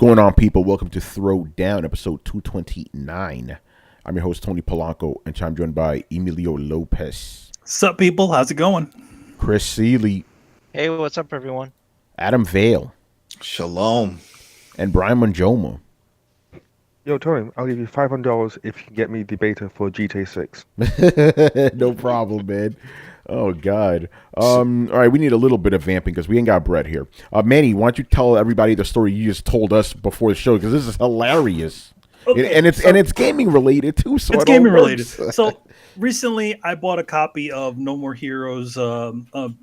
going on, people? Welcome to Throwdown, episode 229. I'm your host, Tony Polanco, and I'm joined by Emilio Lopez. Sup, people? How's it going? Chris Seeley. Hey, what's up, everyone? Adam Vale. Shalom. And Brian Monjoma. Yo, Tony, I'll give you $500 if you can get me the beta for GTA 6. No problem, man. Oh, God. All right, we need a little bit of vamping because we ain't got Brett here. Manny, why don't you tell everybody the story you just told us before the show, because this is hilarious. Okay, and it's gaming related, too. So it's gaming related. So recently, I bought a copy of No More Heroes,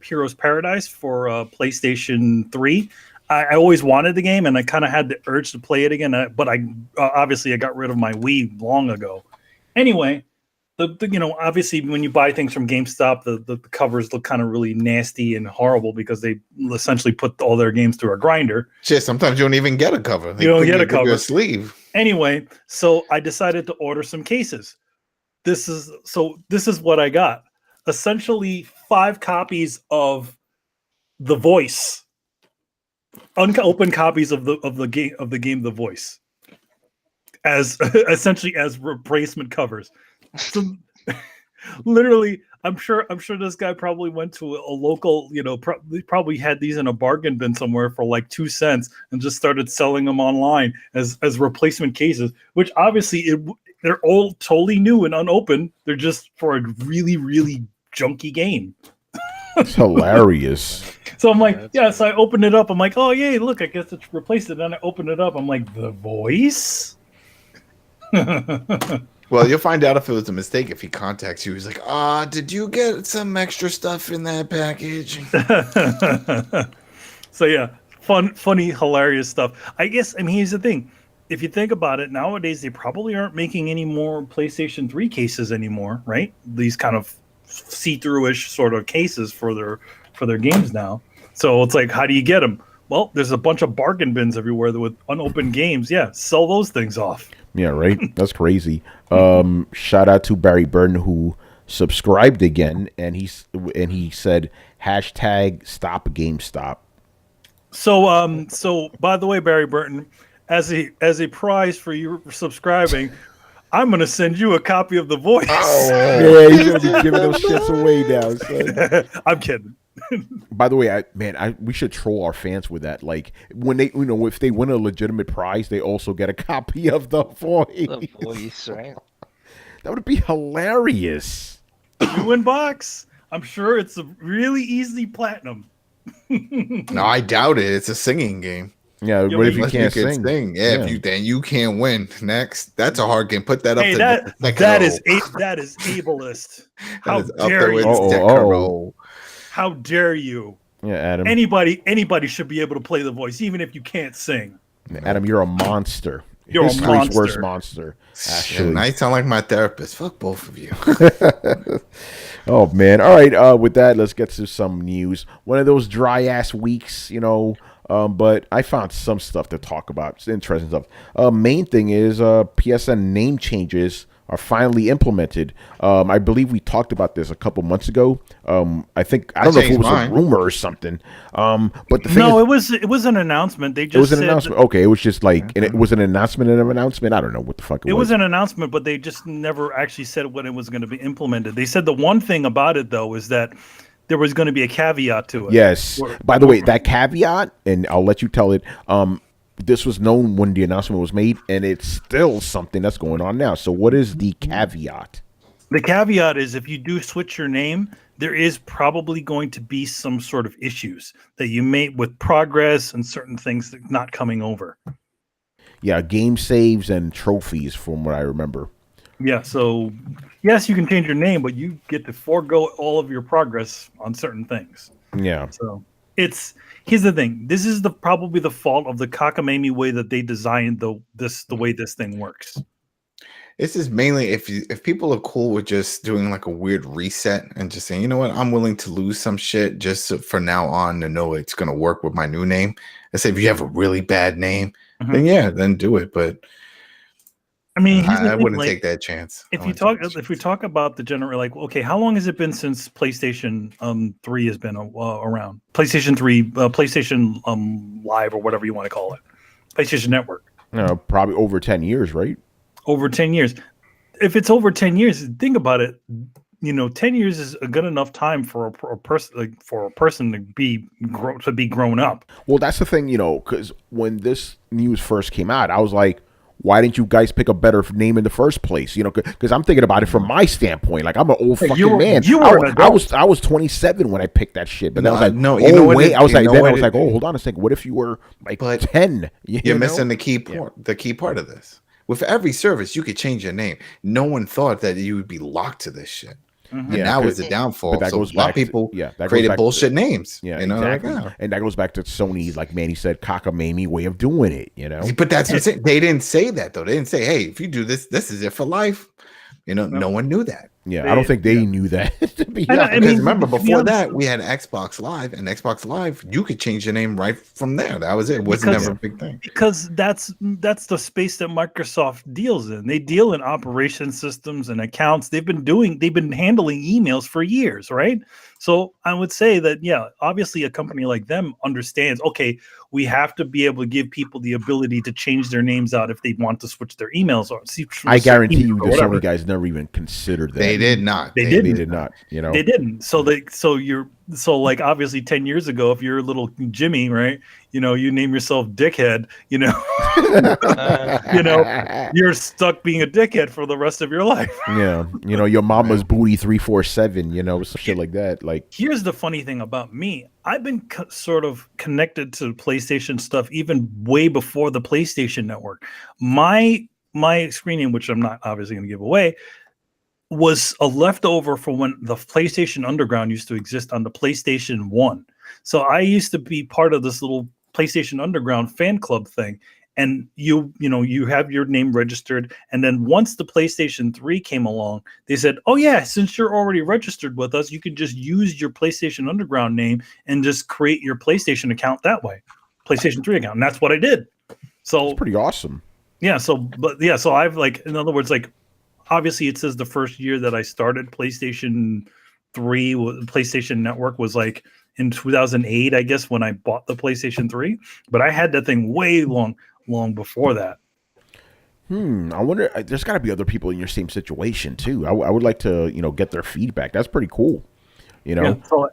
Heroes Paradise for PlayStation 3. I always wanted the game, and I kind of had the urge to play it again. But I obviously I got rid of my Wii long ago. Anyway, obviously when you buy things from GameStop, the covers look kind of really nasty and horrible because they essentially put all their games through a grinder. Shit, sometimes you don't even get a cover. You don't get a cover. A sleeve. Anyway, so I decided to order some cases. This is what I got. Essentially 5 copies of The Voice. Unopened copies of the game The Voice, as essentially as replacement covers. So literally, I'm sure this guy probably went to a local, probably had these in a bargain bin somewhere for like 2 cents and just started selling them online as replacement cases. Which obviously they're all totally new and unopened. They're just for a really, really junky game. It's hilarious. So I'm like, so I opened it up. I'm like, oh, yay, look, I guess it's replaced it. Then I opened it up. I'm like, The Voice? Well, you'll find out if it was a mistake if he contacts you. He's like, did you get some extra stuff in that package? So, yeah, funny, hilarious stuff. I guess, here's the thing. If you think about it, nowadays they probably aren't making any more PlayStation 3 cases anymore, right? These kind of see-through-ish sort of cases for their games now. So it's like, how do you get them? Well, there's a bunch of bargain bins everywhere with unopened games. Yeah, sell those things off. Yeah, right. That's crazy. Shout out to Barry Burton, who subscribed again, and he said hashtag stop GameStop. So by the way, Barry Burton, as a prize for you subscribing, I'm gonna send you a copy of The Voice. Oh, yeah, he's gonna be giving those shits away now. Son. I'm kidding. By the way, we should troll our fans with that. Like when they, if they win a legitimate prize, they also get a copy of The Voice. The Voice, right? That would be hilarious. You win box. I'm sure it's a really easy platinum. No, I doubt it. It's a singing game. Yeah, but if you can't sing, if you can't win. Next, that's a hard game. Put that up. That is ableist. How dare you? How dare you? Yeah, Adam. Anybody should be able to play The Voice, even if you can't sing. Adam, you're a monster. You're a monster. Worst monster. Actually, and I sound like my therapist. Fuck both of you. Oh man! All right. With that, let's get to some news. One of those dry ass weeks, but I found some stuff to talk about. It's interesting stuff. Main thing is PSN name changes are finally implemented. I believe we talked about this a couple months ago. I don't know if it was a rumor or something. But the thing it was an announcement. They just it was an announcement. Okay, it was just like, and it was an announcement of an announcement. I don't know what the fuck it was. It was an announcement, but they just never actually said when it was going to be implemented. They said the one thing about it though is that there was going to be a caveat to it. Yes. By the way, that caveat, and I'll let you tell it. This was known when the announcement was made, and it's still something that's going on now. So what is the caveat? The caveat is if you do switch your name, there is probably going to be some sort of issues that you made with progress and certain things not coming over. Yeah, game saves and trophies from what I remember. Yeah, so yes, you can change your name, but you get to forego all of your progress on certain things. Yeah. So here's the thing. This is probably the fault of the cockamamie way that they designed the way this thing works. This is mainly if people are cool with just doing like a weird reset and just saying, you know what, I'm willing to lose some shit just for now on to know it's gonna work with my new name. Let's say if you have a really bad name, then do it. But I wouldn't take that chance. If we talk about the general, like, okay, how long has it been since PlayStation 3 has been around? PlayStation 3, PlayStation Live, or whatever you want to call it. PlayStation Network. Probably over 10 years, right? Over 10 years. If it's over 10 years, think about it. 10 years is a good enough time for a person to be grown up. Well, that's the thing, because when this news first came out, I was like, why didn't you guys pick a better name in the first place? Because I'm thinking about it from my standpoint. Like, I'm an old fucking man. I was 27 when I picked that shit, but I was like, hold on a second. What if you were like 10? You're missing the key part. The key part of this. With every service, you could change your name. No one thought that you would be locked to this shit. Mm-hmm. And that was the downfall. But that goes back to people created bullshit names. Yeah, exactly. And that goes back to Sony's, like Manny said, cockamamie way of doing it. But that's what I'm saying. They didn't say that though. They didn't say, "Hey, if you do this, this is it for life." No one knew that. Yeah, I don't think they knew that. Because remember, before that, we had Xbox Live, and Xbox Live, you could change your name right from there. That was it. It wasn't never a big thing. Because that's the space that Microsoft deals in. They deal in operation systems and accounts. They've been handling emails for years, right? So I would say that, obviously a company like them understands, okay, we have to be able to give people the ability to change their names out if they want to switch their emails. I guarantee you the Sony guys never even considered that. They did not. They did not. They didn't. So obviously 10 years ago, if you're a little Jimmy, right? You name yourself Dickhead, you're stuck being a dickhead for the rest of your life. Yeah. Your mama's booty 347, some shit like that. Like, here's the funny thing about me. I've been sort of connected to PlayStation stuff even way before the PlayStation Network. My screen name, which I'm not obviously going to give away, was a leftover from when the PlayStation Underground used to exist on the PlayStation 1. So I used to be part of this little PlayStation Underground fan club thing. And you have your name registered. And then once the PlayStation 3 came along, they said, oh yeah, since you're already registered with us, you can just use your PlayStation Underground name and just create your PlayStation account that way. PlayStation 3 account. And that's what I did. So it's pretty awesome. Yeah. So I've in other words, obviously it says the first year that I started PlayStation 3, PlayStation Network was in 2008, I guess, when I bought the PlayStation 3. But I had that thing way long before that. I wonder, there's got to be other people in your same situation too. I would like to, get their feedback. That's pretty cool. Yeah, so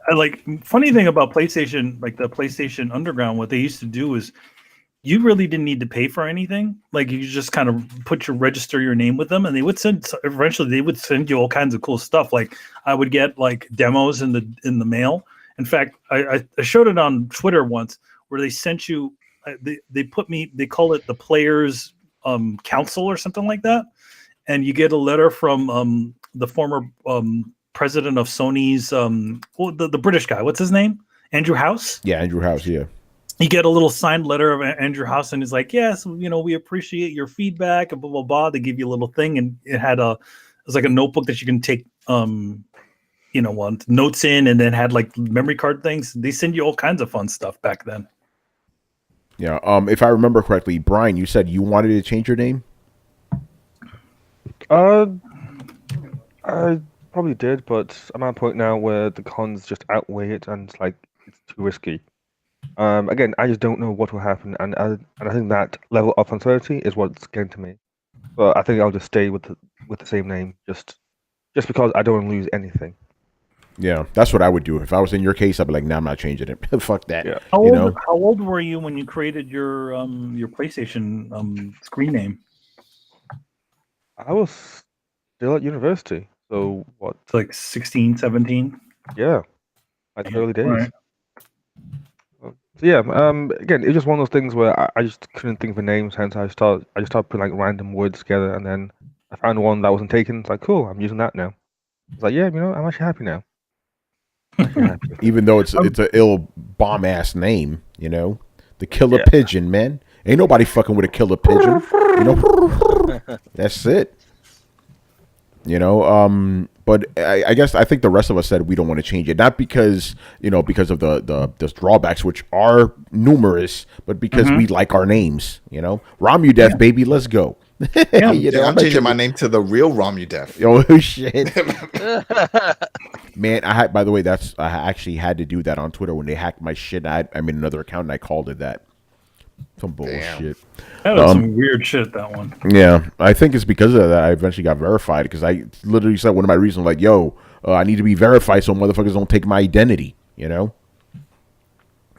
funny thing about PlayStation, like the PlayStation Underground, what they used to do is you really didn't need to pay for anything. Like you just kind of register your name with them, and they would send you all kinds of cool stuff. Like I would get demos in the mail. In fact, I showed it on Twitter once where they sent you, they call it the players council or something like that. And you get a letter from the former president of Sony's, the British guy, what's his name? Andrew House? Yeah, Andrew House, yeah. You get a little signed letter of Andrew House, and he's like, yes, we appreciate your feedback, and blah, blah, blah. They give you a little thing, and it was like a notebook that you can take, notes in, and then had memory card things. They send you all kinds of fun stuff back then. Yeah. If I remember correctly, Brian, you said you wanted to change your name? I probably did, but I'm at a point now where the cons just outweigh it, and it's too risky. Again, I just don't know what will happen, and I think that level of uncertainty is what's getting to me. But I think I'll just stay with the same name, just because I don't want to lose anything. Yeah, that's what I would do. If I was in your case, I'd be like, nah, I'm not changing it. Fuck that. Yeah. How old were you when you created your PlayStation screen name? I was still at university, so what? It's 16, 17? Yeah, the early days. Right. So yeah, again, it's just one of those things where I just couldn't think of a name, hence I just started putting random words together, and then I found one that wasn't taken. It's cool, I'm using that now. It's I'm actually happy now. Even though it's an ill bomb ass name, the killer pigeon, man. Ain't nobody fucking with a killer pigeon. That's it. But I think the rest of us said we don't want to change it, not because because of the drawbacks, which are numerous, but because we like our names. Romudef, baby, let's go. Yeah, I'm changing my name to the real Romudef. Oh shit, man! By the way, I actually had to do that on Twitter when they hacked my shit. I made another account and I called it that. Some bullshit. That was some weird shit, that one. Yeah, I think it's because of that I eventually got verified because I literally said one of my reasons, like, yo, I need to be verified so motherfuckers don't take my identity, you know?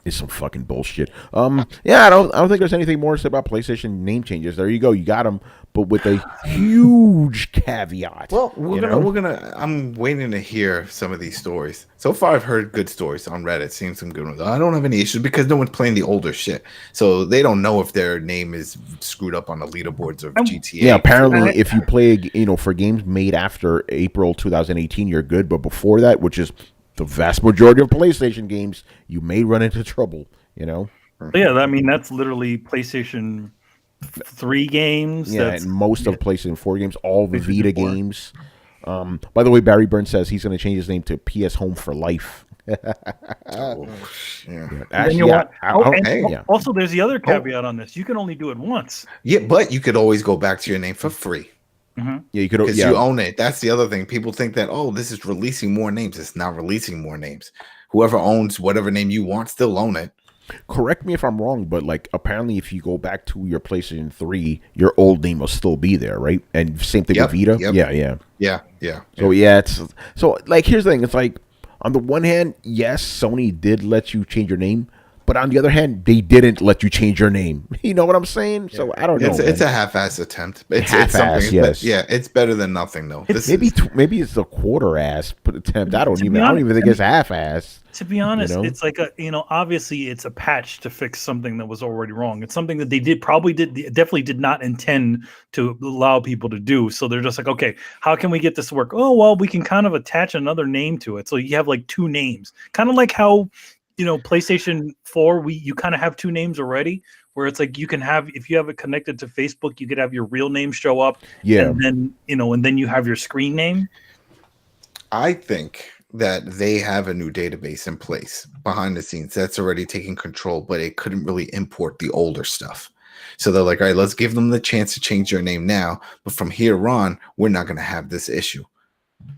It's some fucking bullshit. Yeah, I don't think there's anything more to say about PlayStation name changes. There you go, you got them, but with a huge caveat. Well, I'm waiting to hear some of these stories. So far, I've heard good stories on Reddit, seen some good ones. I don't have any issues because no one's playing the older shit, so they don't know if their name is screwed up on the leaderboards of GTA. Yeah, apparently, if you play, for games made after April 2018, you're good, but before that, which is the vast majority of PlayStation games, you may run into trouble, you know? Yeah, I mean, that's literally PlayStation 3 games. Yeah, and most of PlayStation 4 games, all the Vita games. By the way, Barry Burns says he's going to change his name to PS Home for Life. Also, there's the other caveat on this. You can only do it once. Yeah, but you could always go back to your name for free. Mm-hmm. Yeah, you could, because you own it. That's the other thing. People think that, oh, this is releasing more names. It's not releasing more names. Whoever owns whatever name you want still own it. Correct me if I'm wrong, but like apparently if you go back to your PlayStation 3, your old name will still be there, right? And same thing with Vita. Yeah. So like here's the thing. It's like on the one hand, yes, Sony did let you change your name. But on the other hand, they didn't let you change your name. You know what I'm saying? So I don't know. It's a half-ass attempt. It's half-ass, yes. Yeah, it's better than nothing, though. Maybe it's a quarter-ass attempt. I don't even think it's half-ass. To be honest, it's like obviously it's a patch to fix something that was already wrong. It's something that they definitely did not intend to allow people to do. So they're just like, okay, how can we get this to work? Oh, well, we can kind of attach another name to it. So you have like two names, kind of like how. PlayStation 4, you kind of have two names already, where it's like you can have, if you have it connected to Facebook, you could have your real name show up. Yeah. And then, and then you have your screen name. I think that they have a new database in place behind the scenes that's already taking control, but it couldn't really import the older stuff. So they're like, all right, let's give them the chance to change their name now. But from here on, we're not going to have this issue.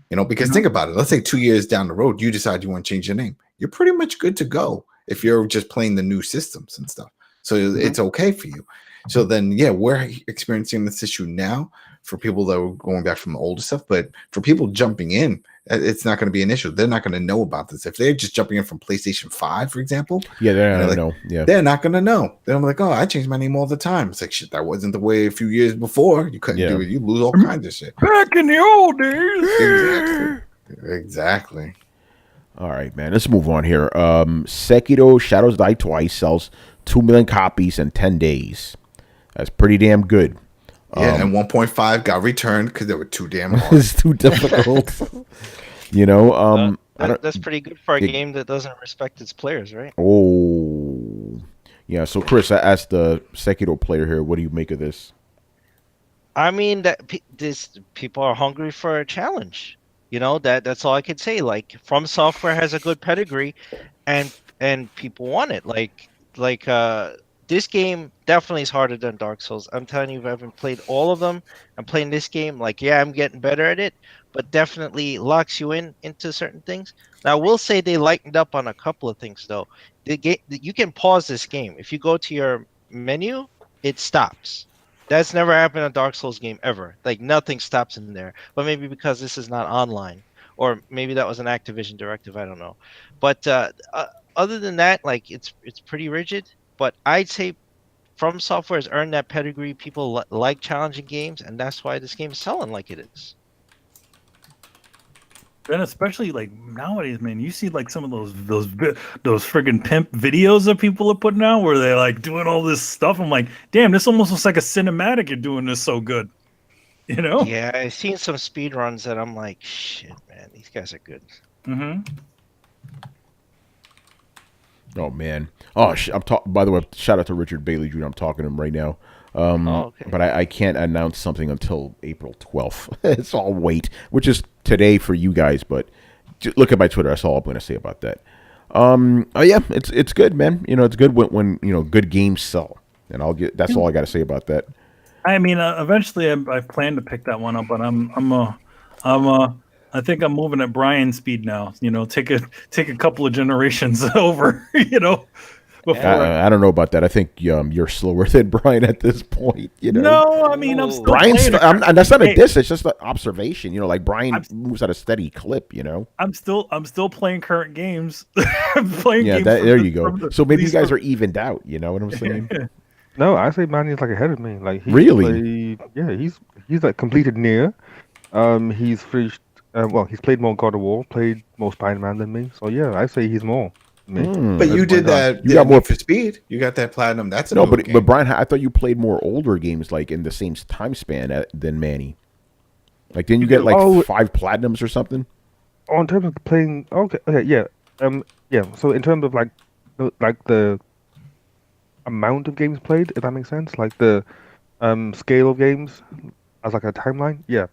Because think about it. Let's say 2 years down the road, you decide you want to change your name. You're pretty much good to go if you're just playing the new systems and stuff. So it's okay for you. So then, yeah, we're experiencing this issue now for people that are going back from the older stuff. But for people jumping in, it's not going to be an issue. They're not going to know about this. If they're just jumping in from PlayStation 5, for example. Yeah, they're not going to know. Yeah. They're not going to know. They're like, oh, I change my name all the time. It's like, shit, that wasn't the way a few years before. You couldn't do it. You lose all kinds of shit. Back in the old days. Exactly. All right, man. Let's move on here. Sekiro Shadows Die Twice sells 2 million copies in 10 days. That's pretty damn good. Yeah, and 1.5 got returned because they were too damn hard. It's too difficult. That's pretty good for a game that doesn't respect its players, right? Oh, yeah. So, Chris, I asked the Sekiro player here, what do you make of this? I mean, this people are hungry for a challenge. That's all I could say. Like, From Software has a good pedigree, and people want it. Like this game definitely is harder than Dark Souls. I'm telling you, I haven't played all of them. I'm playing this game. Like, yeah, I'm getting better at it, but definitely locks you into certain things. Now, I will say they lightened up on a couple of things, though. You can pause this game. If you go to your menu, it stops. That's never happened in a Dark Souls game ever. Like, nothing stops in there. But maybe because this is not online. Or maybe that was an Activision directive. I don't know. But other than that, like, it's pretty rigid. But I'd say From Software has earned that pedigree. People like challenging games, and that's why this game is selling like it is. And especially like nowadays, man, you see like some of those friggin' pimp videos that people are putting out where they're like doing all this stuff. I'm like, damn, this almost looks like a cinematic. You're doing this so good, Yeah, I've seen some speed runs that I'm like, shit, man, these guys are good. Mm-hmm. Oh man. Oh, by the way, shout out to Richard Bailey Jr. I'm talking to him right now. Okay. But I can't announce something until April 12th. So I'll wait, which is today for you guys. But look at my Twitter. That's all I'm going to say about that. Oh yeah, it's good, man. It's good when good games sell, and that's all I got to say about that. I mean, eventually I plan to pick that one up, but I think I'm moving at Brian's speed now. Take a couple of generations over. before. I don't know about that. I think you're slower than Brian at this point. You know. No, I mean I'm still Brian's. playing. That's not a diss. It's just an observation. You know, like Brian moves at a steady clip. You know. I'm still playing current games. I'm playing games. There you go. So maybe you guys are evened out. You know what I'm saying? No, I say Manny's like ahead of me. Like really? He's like completed near. He's finished. He's played more God of War, played more Spider-Man than me. So yeah, I say he's more. But you did that. You got more for Speed. You got that platinum. That's a but Brian, I thought you played more older games like in the same time span than Manny. Like, didn't you get like 5 platinums or something? Oh, in terms of playing, okay, yeah, yeah. So in terms of like the amount of games played, if that makes sense, like the scale of games as like a timeline, yeah.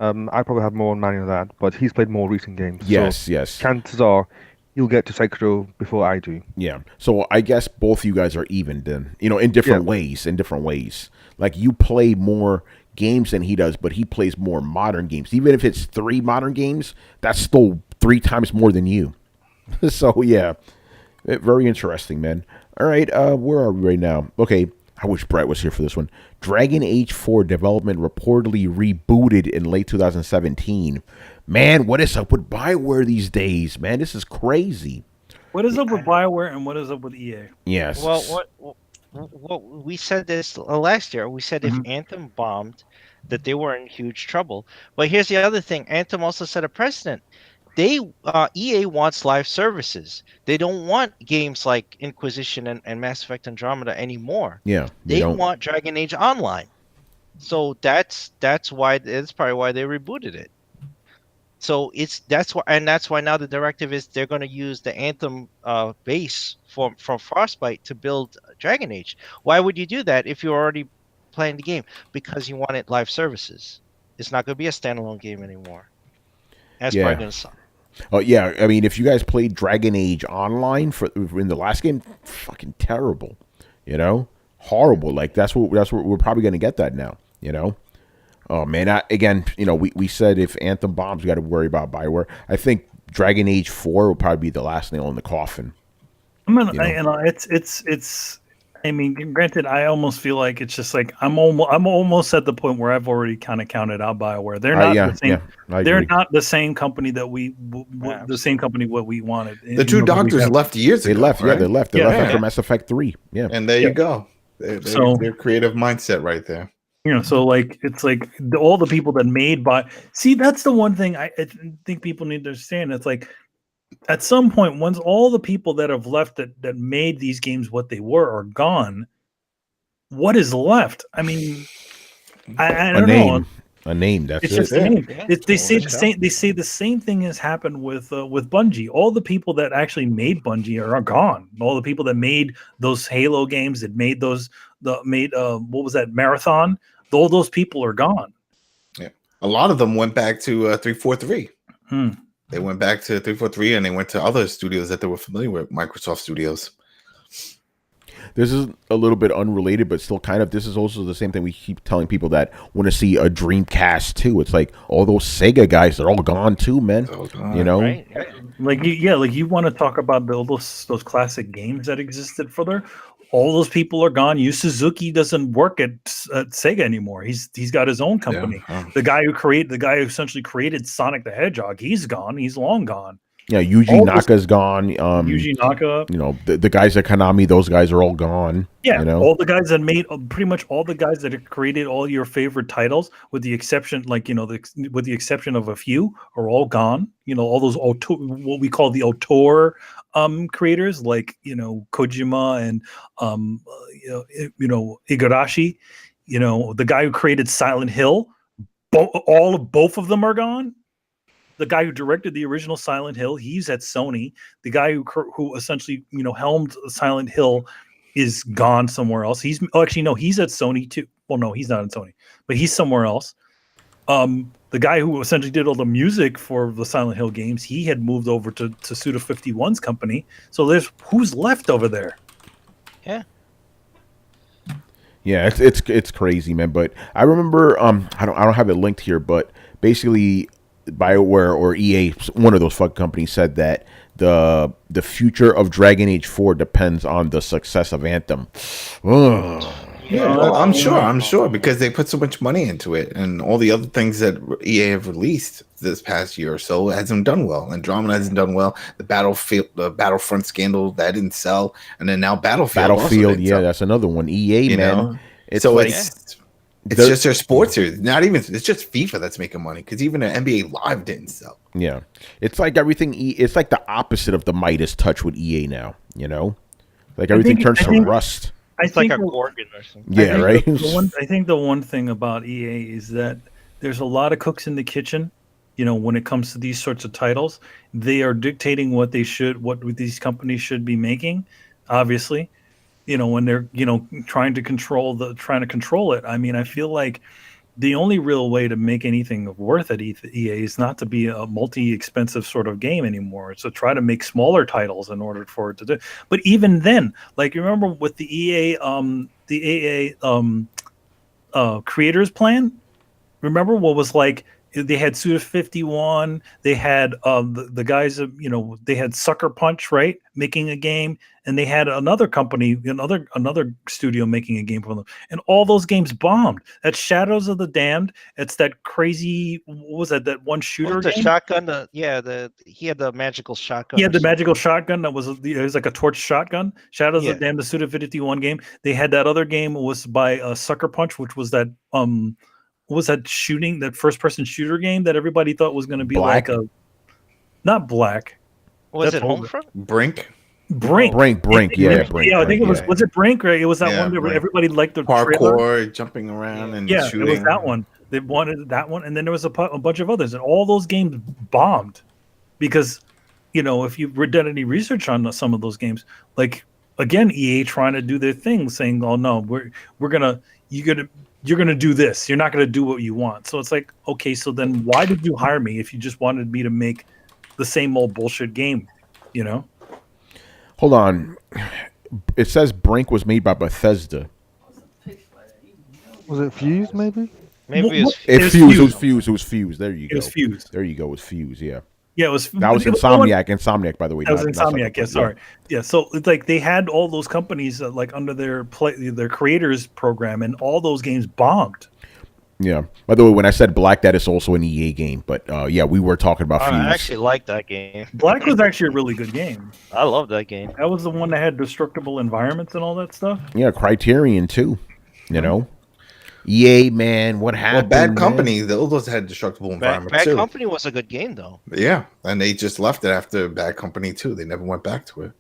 I probably have more on Manny than that, but he's played more recent games. Yes. Chances are he'll get to Sekiro before I do. Yeah. So I guess both of you guys are even then, you know, in different ways. Like you play more games than he does, but he plays more modern games. Even if it's 3 modern games, that's still 3 times more than you. So yeah, very interesting, man. All right, where are we right now? Okay, I wish Brett was here for this one. Dragon Age 4 development reportedly rebooted in late 2017. Man, what is up with BioWare these days, man? This is crazy. What is up with BioWare and what is up with EA? Yes. Well, we said this last year. We said if Anthem bombed, that they were in huge trouble. But here's the other thing. Anthem also set a precedent. EA wants live services. They don't want games like Inquisition and Mass Effect Andromeda anymore. Yeah. They want Dragon Age Online. So that's probably why they rebooted it. So that's why now the directive is they're going to use the Anthem base from Frostbite to build Dragon Age. Why would you do that if you're already playing the game? Because you wanted live services. It's not going to be a standalone game anymore. That's probably going to suck. Oh yeah, I mean, if you guys played Dragon Age Online in the last game, fucking terrible. You know, horrible. Like that's what we're probably going to get that now. You know. Oh man, again, you know, we said if Anthem bombs, we got to worry about BioWare. I think Dragon Age 4 will probably be the last nail in the coffin. It's. I mean, granted, I almost feel like it's just like I'm almost at the point where I've already kind of counted out BioWare. They're not the same. They're not the same company that the same company what we wanted. The 2 doctors left years ago. They left. Right? Yeah, they left. They left after Mass Effect 3. Yeah, and there you go. Their creative mindset right there. You know, so like it's like all the people that made see, that's the one thing I think people need to understand. It's like at some point, once all the people that have left that made these games what they were are gone, what is left? I mean, I don't know. A name. That's it's just a name. They say the same. They say the same thing has happened with Bungie. All the people that actually made Bungie are gone. All the people that made those Halo games, that made what was that, Marathon? All those people are gone. Yeah, a lot of them went back to 343. They went back to 343, and they went to other studios that they were familiar with, Microsoft Studios. This is a little bit unrelated, but still kind of. This is also the same thing we keep telling people that want to see a Dreamcast too. It's like all those Sega guys, they're all gone too, man. You know, right? Like you want to talk about those classic games that existed for there. All those people are gone. Yu Suzuki doesn't work at Sega anymore. He's got his own company. Yeah. The guy who essentially created Sonic the Hedgehog, he's gone. He's long gone. Yeah, Yuji Naka's gone. Yuji Naka. You know, the guys at Konami, those guys are all gone. Yeah, you know? All the guys that made pretty much all the guys that have created all your favorite titles, with the exception, with the exception of a few, are all gone. You know, all those what we call the auteur creators, like Kojima and Igarashi. You know, the guy who created Silent Hill. Both of them are gone. The guy who directed the original Silent Hill, he's at Sony. The guy who essentially helmed Silent Hill is gone somewhere else. He's at Sony too. Well, no, he's not at Sony, but he's somewhere else. The guy who essentially did all the music for the Silent Hill games, he had moved over to Suda 51's company. So who's left over there? Yeah. Yeah, it's crazy, man. But I remember, I don't have it linked here, but basically BioWare or EA, one of those fuck companies, said that the future of Dragon Age 4 depends on the success of Anthem. Ugh. Yeah, well, I'm sure because they put so much money into it, and all the other things that EA have released this past year or so hasn't done well. Andromeda hasn't done well. The Battlefront scandal that didn't sell, and then now Battlefield, yeah, that's another one. EA, man, know? it's so like, it's just their sports here. Not even it's just FIFA that's making money because even the NBA Live didn't sell. Yeah, it's like everything. It's like the opposite of the Midas touch with EA now. You know, like everything turns to rust. It's like a Gorgon or something. Yeah, right. I think the one thing about EA is that there's a lot of cooks in the kitchen. You know, when it comes to these sorts of titles, they are dictating what these companies should be making. Obviously, you know, when they're trying to control it. I mean, I feel like the only real way to make anything worth it EA is not to be a multi-expensive sort of game anymore. It's to try to make smaller titles in order for it to do. But even then, like you remember with the EA creators plan, remember what was like? They had Suda 51. They had the guys, they had Sucker Punch, right, making a game, and they had another company, another studio making a game for them, and all those games bombed. That's Shadows of the Damned. It's that crazy. What was that one shooter? The game? shotgun. He had the magical shotgun. He had the magical shotgun that was it was like a torch shotgun. Shadows of the Damned, the Suda 51 game. They had that other game was by Sucker Punch, which was that what was that first-person shooter game that everybody thought was going to be Black? like not Black. Was it Homefront? Brink. Yeah, Brink. Yeah, I think it was. Was it Brink? Or it was that one that Brink. everybody liked the Parkour, trailer? jumping around, and Yeah, shooting. it was that one. They wanted that one, and then there was a bunch of others, and all those games bombed because, if you've done any research on some of those games, like again, EA trying to do their thing, saying, "Oh no, you're gonna do this. You're not gonna do what you want." So it's like, okay, so then why did you hire me if you just wanted me to make the same old bullshit game? Hold on. It says Brink was made by Bethesda. Was it Fuse, maybe? Maybe it was It was Fuse. There you go. It was Fuse. There you go. It was Fuse. Yeah. Yeah, it was. That was Insomniac. Insomniac, by the way. That was not Insomniac. Yeah, sorry. Yeah, so it's like they had all those companies like under their creators program, and all those games bombed. Yeah. By the way, when I said Black, that is also an EA game. But yeah, we were talking about Fuse. I actually like that game. Black was actually a really good game. I love that game. That was the one that had destructible environments and all that stuff. Yeah, Criterion too. EA, man, what happened? Well, Bad Company, those had destructible environments Bad too. Company was a good game though. Yeah, and they just left it after Bad Company too. They never went back to it.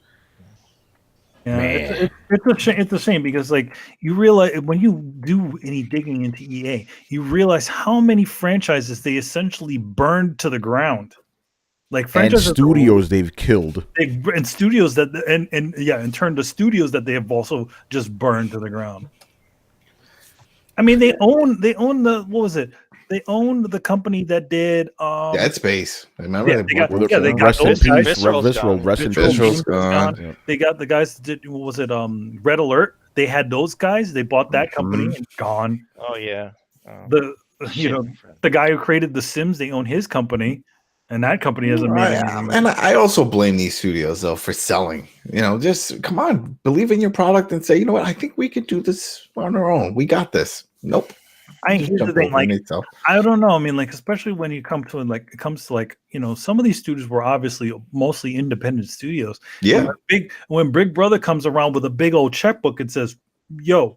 Yeah, it's a shame because like you realize when you do any digging into EA, you realize how many franchises they essentially burned to the ground. Like franchises and studios they've killed. And studios that in turn the studios that they have also just burned to the ground. I mean, they own the what was it? They owned the company that did Dead Space. Remember? They got rest in those peace. guys. Rest in peace. Visceral's gone. Yeah. They got the guys that did, what was it? Red Alert. They had those guys. They bought that company and gone. Oh yeah. The guy who created The Sims, they own his company, and that company hasn't made anything. And I also blame these studios though for selling. Just come on, believe in your product and say, you know what, I think we could do this on our own. We got this. Nope. Here's the thing, like I don't know. I mean, like especially when it comes to some of these studios were obviously mostly independent studios. Yeah. When Big Brother comes around with a big old checkbook, it says, "Yo,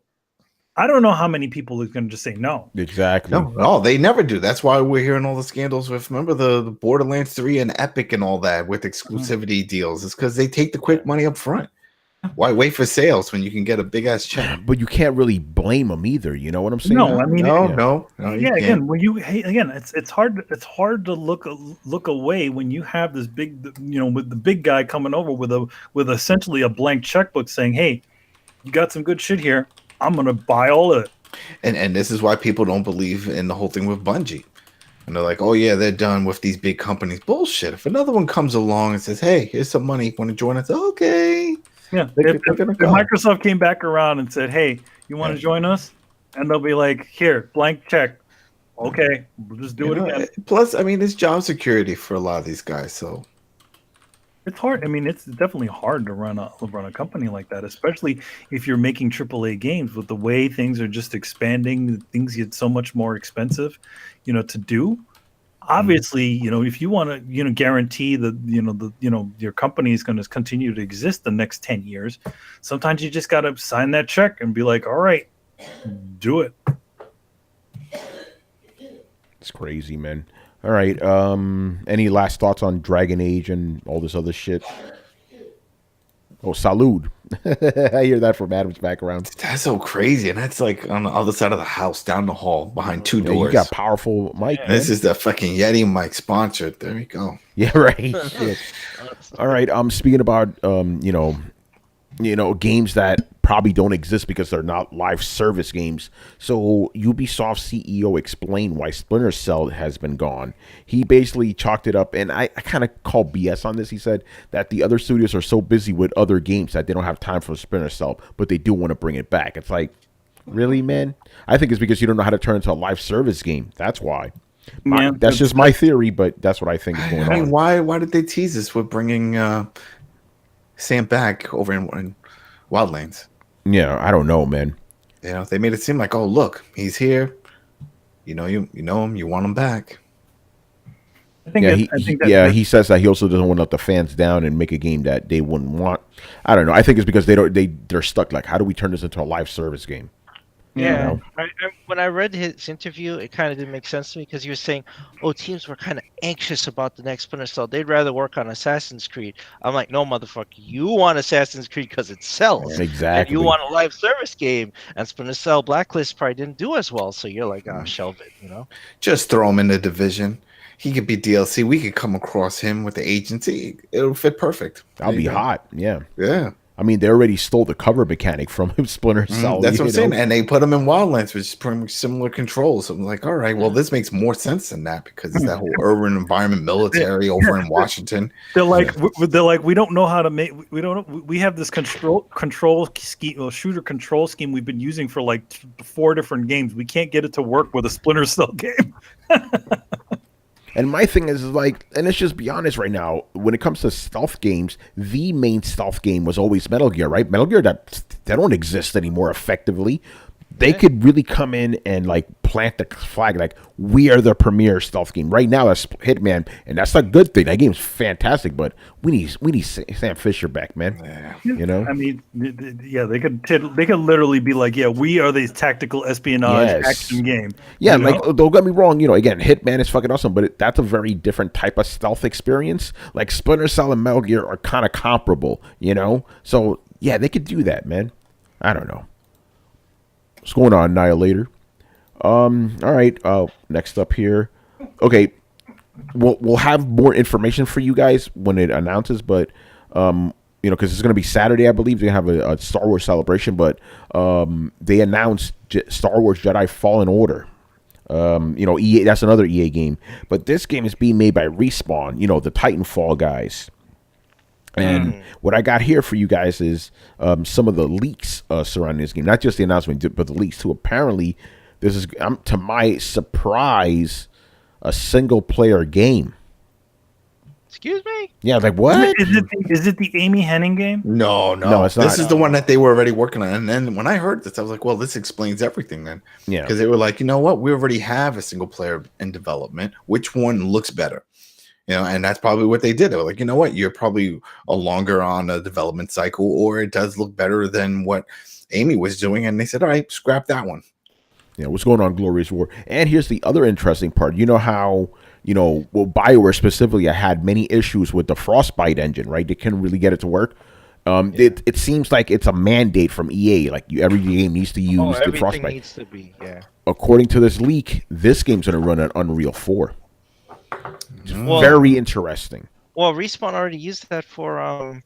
I don't know how many people are going to just say no." Exactly. No, they never do. That's why we're hearing all the scandals with. Remember the Borderlands 3 and Epic and all that with exclusivity deals. It's because they take the quick money up front. Why wait for sales when you can get a big ass check? But you can't really blame them either. You know what I'm saying? No, I mean, no. Again, it's hard to look away when you have this big, with the big guy coming over with essentially a blank checkbook saying, "Hey, you got some good shit here. I'm gonna buy all of it." And this is why people don't believe in the whole thing with Bungie. And they're like, "Oh yeah, they're done with these big companies." Bullshit. If another one comes along and says, "Hey, here's some money. Want to join us?" Okay. Yeah, if Microsoft came back around and said, "Hey, you want to join us?" and they'll be like, "Here, blank check." Okay, we'll just do it again. Plus, I mean, it's job security for a lot of these guys. So, It's hard. I mean, it's definitely hard to run a company like that, especially if you're making AAA games. With the way things are just expanding, things get so much more expensive, to do. Obviously, if you want to, guarantee that, your company is going to continue to exist the next 10 years, sometimes you just got to sign that check and be like, all right, do it. It's crazy, man. All right. Any last thoughts on Dragon Age and all this other shit? Oh, salud. I hear that from Adam's background. That's so crazy, and that's like on the other side of the house, down the hall, behind two Yeah, doors. you got powerful mic. Yeah. This is the fucking Yeti mic sponsored. There we go. Yeah, right. Shit. All right. Speaking about games that probably don't exist because they're not live service games. So Ubisoft CEO explained why Splinter Cell has been gone. He basically chalked it up, and I kind of call BS on this. He said that the other studios are so busy with other games that they don't have time for Splinter Cell, but they do want to bring it back. It's like, really, man? I think it's because you don't know how to turn it into a live service game. That's why. That's just my theory, but that's what I think is going on. Why did they tease us with bringing Sam back over in Wildlands? Yeah, I don't know, man. They made it seem like, oh, look, he's here. You know him, you want him back. He says that he also doesn't want to let the fans down and make a game that they wouldn't want. I don't know. I think it's because they're stuck. Like, how do we turn this into a live service game? Yeah, when I read his interview, it kind of didn't make sense to me because he was saying, "Oh, teams were kind of anxious about the next Splinter Cell. They'd rather work on Assassin's Creed." I'm like, "No, motherfucker, you want Assassin's Creed because it sells. Exactly. And you want a live service game, and Splinter Cell Blacklist probably didn't do as well. So you're like, shelve it, Just throw him in the division. He could be DLC. We could come across him with the agency. It'll fit perfect. That'll be hot. Yeah. Yeah. I mean, they already stole the cover mechanic from Splinter Cell. That's what I'm saying. And they put them in Wildlands, which is pretty much similar controls. So I'm like, all right, well, this makes more sense than that because it's that whole urban environment, military over in Washington. They're like, we don't know how to make. We have this control scheme, shooter control scheme we've been using for like 4 different games. We can't get it to work with a Splinter Cell game. And my thing is like, and let's just be honest right now, when it comes to stealth games, the main stealth game was always Metal Gear, right? Metal Gear, they don't exist anymore effectively. They could really come in and like plant the flag, like we are the premier stealth game right now. That's Hitman, and that's a good thing. That game's fantastic, but we need Sam Fisher back, man. I mean, they could literally be like, we are the tactical espionage action game. Yeah, like don't get me wrong. Again, Hitman is fucking awesome, but that's a very different type of stealth experience. Like Splinter Cell and Metal Gear are kind of comparable, So yeah, they could do that, man. I don't know. What's going on, Annihilator? All right. Next up here. Okay, we'll have more information for you guys when it announces, but because it's going to be Saturday, I believe they have a Star Wars celebration, but they announced Star Wars Jedi Fallen Order. EA, that's another EA game, but this game is being made by Respawn. The Titanfall guys. And what I got here for you guys is some of the leaks surrounding this game. Not just the announcement, but the leaks too. Apparently, this is, to my surprise, a single-player game. Excuse me? Yeah, like what? Is it the Amy Hennig game? No, it's not. This is the one that they were already working on. And then when I heard this, I was like, well, this explains everything then. Yeah. Because they were like, you know what? We already have a single-player in development. Which one looks better? And that's probably what they did. They were like, you know what? You're probably a longer on a development cycle, or it does look better than what Amy was doing. And they said, all right, scrap that one. Yeah, what's going on, Glorious War? And here's the other interesting part. You know how, BioWare specifically had many issues with the Frostbite engine, right? They couldn't really get it to work. It seems like it's a mandate from EA. Like every game needs to use the Frostbite. Needs to be, According to this leak, this game's going to run on Unreal 4. Very interesting. Well, Respawn already used that for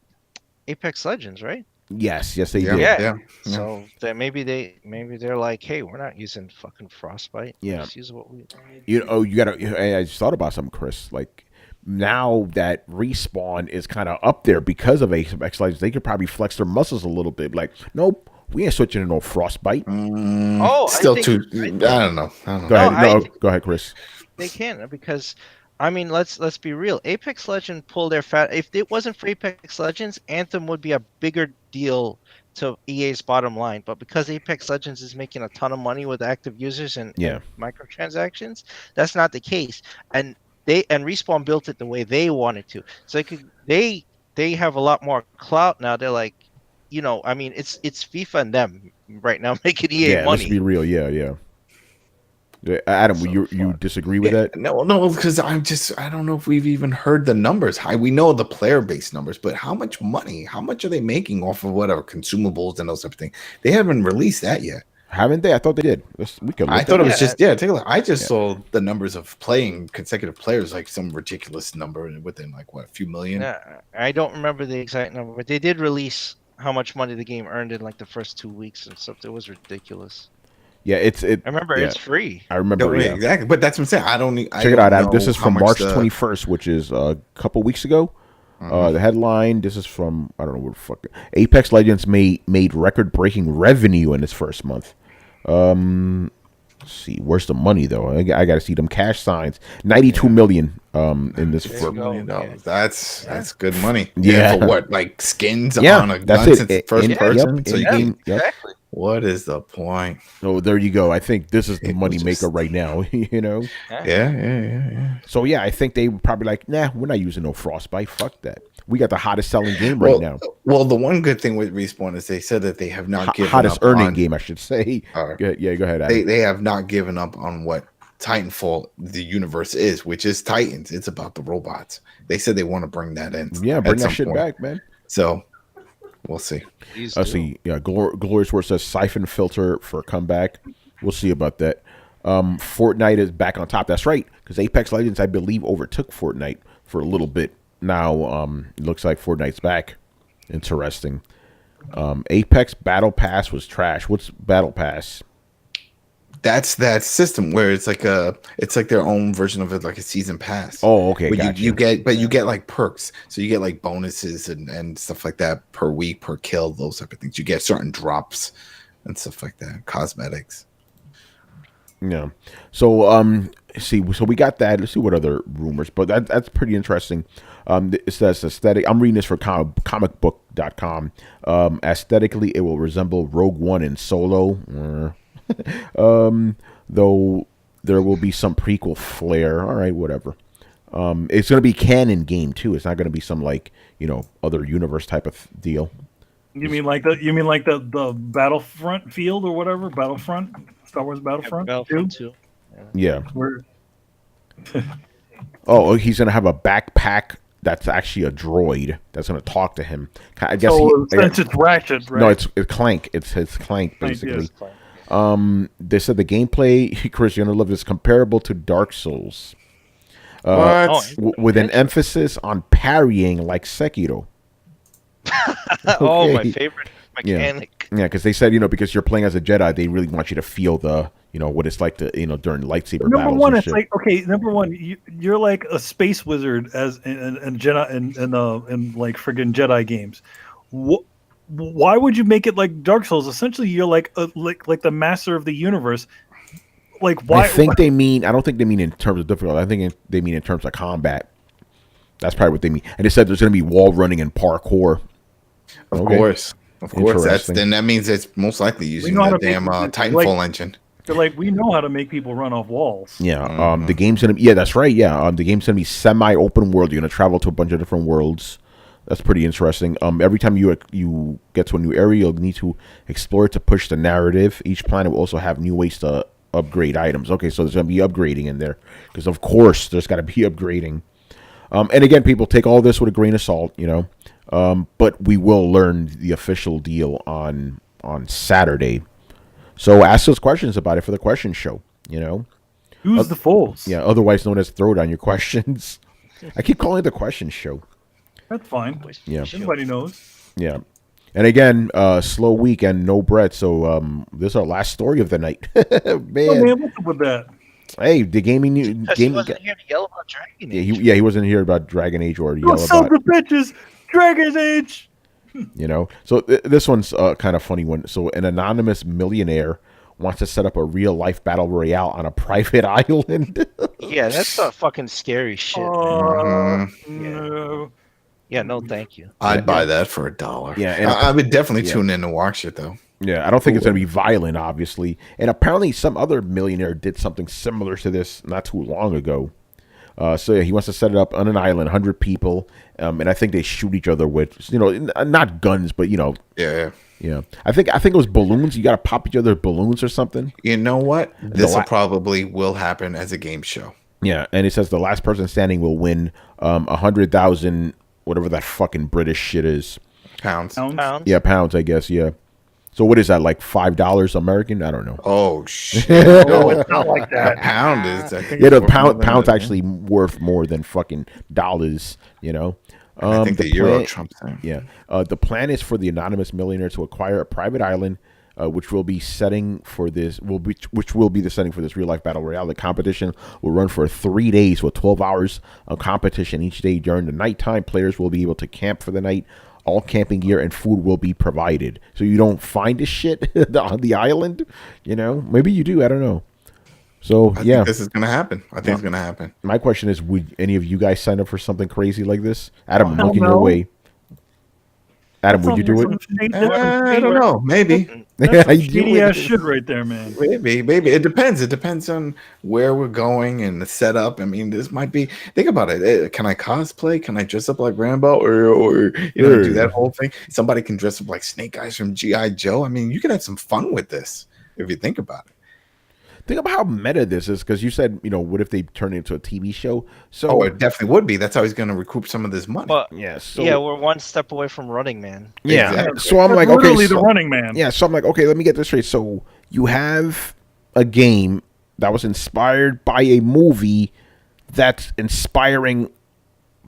Apex Legends, right? Yes, they did. Yeah. So that maybe they're like, hey, we're not using fucking Frostbite. Yeah. Just use what we. You gotta. I just thought about something, Chris. Like now that Respawn is kind of up there because of Apex Legends, they could probably flex their muscles a little bit. Like, nope, we ain't switching to no Frostbite. Still too. I don't know. Go ahead. Go ahead, Chris. They can because I mean, let's be real. Apex Legends pulled their fat. If it wasn't for Apex Legends, Anthem would be a bigger deal to EA's bottom line. But because Apex Legends is making a ton of money with active users and microtransactions, that's not the case. And Respawn built it the way they wanted to. So they have a lot more clout now. They're like, I mean, it's FIFA and them right now making EA money. Let's be real. Yeah. Adam, you disagree with that? No, because I don't know if we've even heard the numbers. We know the player base numbers, but how much are they making off of whatever consumables and those type of things? They haven't released that yet. Haven't they? I thought they did. I thought it was just take a look. I just saw the numbers of playing consecutive players, like some ridiculous number within like a few million. Yeah, I don't remember the exact number, but they did release how much money the game earned in like the first 2 weeks and stuff. It was ridiculous. Yeah, I remember it's free. I remember exactly, but that's what I'm saying. I don't check it out. Adam. This is from March 21st, which is a couple weeks ago. The headline. This is from I don't know what the fuck. Apex Legends made record-breaking revenue in its first month. Let's see, where's the money though? I got to see them cash signs. 92 million. In this $1 million. That's good money. Yeah, for what, like skins on a gun since first person. So exactly. What is the point? Oh, there you go. I think this is the money maker right now. Yeah. So yeah, I think they were probably like, nah, we're not using no Frostbite. Fuck that. We got the hottest selling game right now. Well, the one good thing with Respawn is they said that they have not given hottest up earning game, I should say. Go ahead. Adam. They have not given up on what Titanfall the universe is, which is Titans. It's about the robots. They said they want to bring that in. Yeah, bring that shit back, man. So we'll see. Let's see. Yeah, Glorious Word says Siphon Filter for comeback. We'll see about that. Fortnite is back on top. That's right, because Apex Legends, I believe, overtook Fortnite for a little bit. Now it looks like Fortnite's back. Interesting. Apex Battle Pass was trash. What's Battle Pass? That's that system where it's like their own version of it, like a season pass. Oh, okay. But you get like perks, so you get like bonuses and stuff like that per week, per kill, those type of things. You get certain drops and stuff like that, cosmetics. Yeah. So so we got that. Let's see what other rumors, but that's pretty interesting. It says aesthetic. I'm reading this for comicbook.com. Aesthetically, it will resemble Rogue One and Solo. Though there will be some prequel flair. All right, whatever. It's going to be canon game too. It's not going to be some like other universe type of deal. You mean like the Battlefront field or whatever? Battlefront, Star Wars Battlefront. Battlefront 2. Yeah. Oh, he's going to have a backpack that's actually a droid that's going to talk to him. I guess it's Ratchet, right? No, it's Clank. It's Clank basically. They said the gameplay, Chris, you're gonna love this, comparable to Dark Souls, with an emphasis on parrying like Sekiro. Oh, my favorite mechanic. Yeah, because they said because you're playing as a Jedi, they really want you to feel the what it's like to during lightsaber battles. Number one, and it's shit. like number one, you're like a space wizard as in Jedi in like friggin' Jedi games. Why would you make it like Dark Souls? Essentially, you're like the master of the universe. Like why? I think they mean. I don't think they mean in terms of difficulty. I think they mean in terms of combat. That's probably what they mean. And they said there's going to be wall running and parkour. Of course. That means it's most likely using the damn Titanfall engine. They're like, we know how to make people run off walls. Yeah. The game's gonna. Yeah, that's right. Yeah. The game's gonna be semi-open world. You're gonna travel to a bunch of different worlds. That's pretty interesting. Every time you get to a new area, you'll need to explore it to push the narrative. Each planet will also have new ways to upgrade items. Okay, so there's going to be upgrading in there. Because, of course, there's got to be upgrading. And again, people, take all this with a grain of salt, But we will learn the official deal on Saturday. So ask us questions about it for the question show, Who's the fools? Yeah, otherwise known as Throwdown Your Questions. I keep calling it the question show. That's fine. Yeah. Everybody knows. Yeah. And again, slow week and no bread. So this is our last story of the night. Man, what's up with that? Hey, the gaming He wasn't here to yell about Dragon Age. He wasn't here about Dragon Age or yell son about of bitches, Dragon Age. So this one's kind of funny one. So an anonymous millionaire wants to set up a real life battle royale on a private island. Yeah, that's a fucking scary shit. No. Yeah, no, thank you. I'd buy that for $1. Yeah, and I would definitely yeah. tune in and watch it though. Yeah, I don't think it's going to be violent, obviously. And apparently, some other millionaire did something similar to this not too long ago. So yeah, he wants to set it up on an island, 100 people, and I think they shoot each other with, not guns, but Yeah. I think it was balloons. You got to pop each other with balloons or something. You know what? This probably will happen as a game show. Yeah, and it says the last person standing will win 100,000, whatever that fucking British shit is. Pounds. Yeah, pounds, I guess. Yeah. So what is that, like $5 American? I don't know. Oh shit! No, it's not like that. A pound is. I think The pound's actually worth more than fucking dollars. I think the euro trumps that. Yeah. The plan is for the anonymous millionaire to acquire a private island, which will be the setting for this real life battle royale. The competition will run for 3 days with 12 hours of competition each day. During the nighttime, players will be able to camp for the night. All camping gear and food will be provided, so you don't find this shit on the island. Maybe you do. I don't know. So I think this is gonna happen. I think it's gonna happen. My question is, would any of you guys sign up for something crazy like this? Adam, I'm looking no. your way. Adam, would you do it? I don't know. Maybe. That's some shady ass shit right there, man. Maybe. It depends. It depends on where we're going and the setup. I mean, this might be. Think about it. Can I cosplay? Can I dress up like Rambo or do that whole thing? Somebody can dress up like Snake Eyes from G.I. Joe. I mean, you can have some fun with this if you think about it. Think about how meta this is, because you said, what if they turn it into a TV show? So it definitely would be. That's how he's going to recoup some of this money. But yeah, we're one step away from Running Man. Yeah, Exactly. so I'm like, literally okay, the Running Man. Yeah, so I'm like, okay, let me get this straight. So you have a game that was inspired by a movie that's inspiring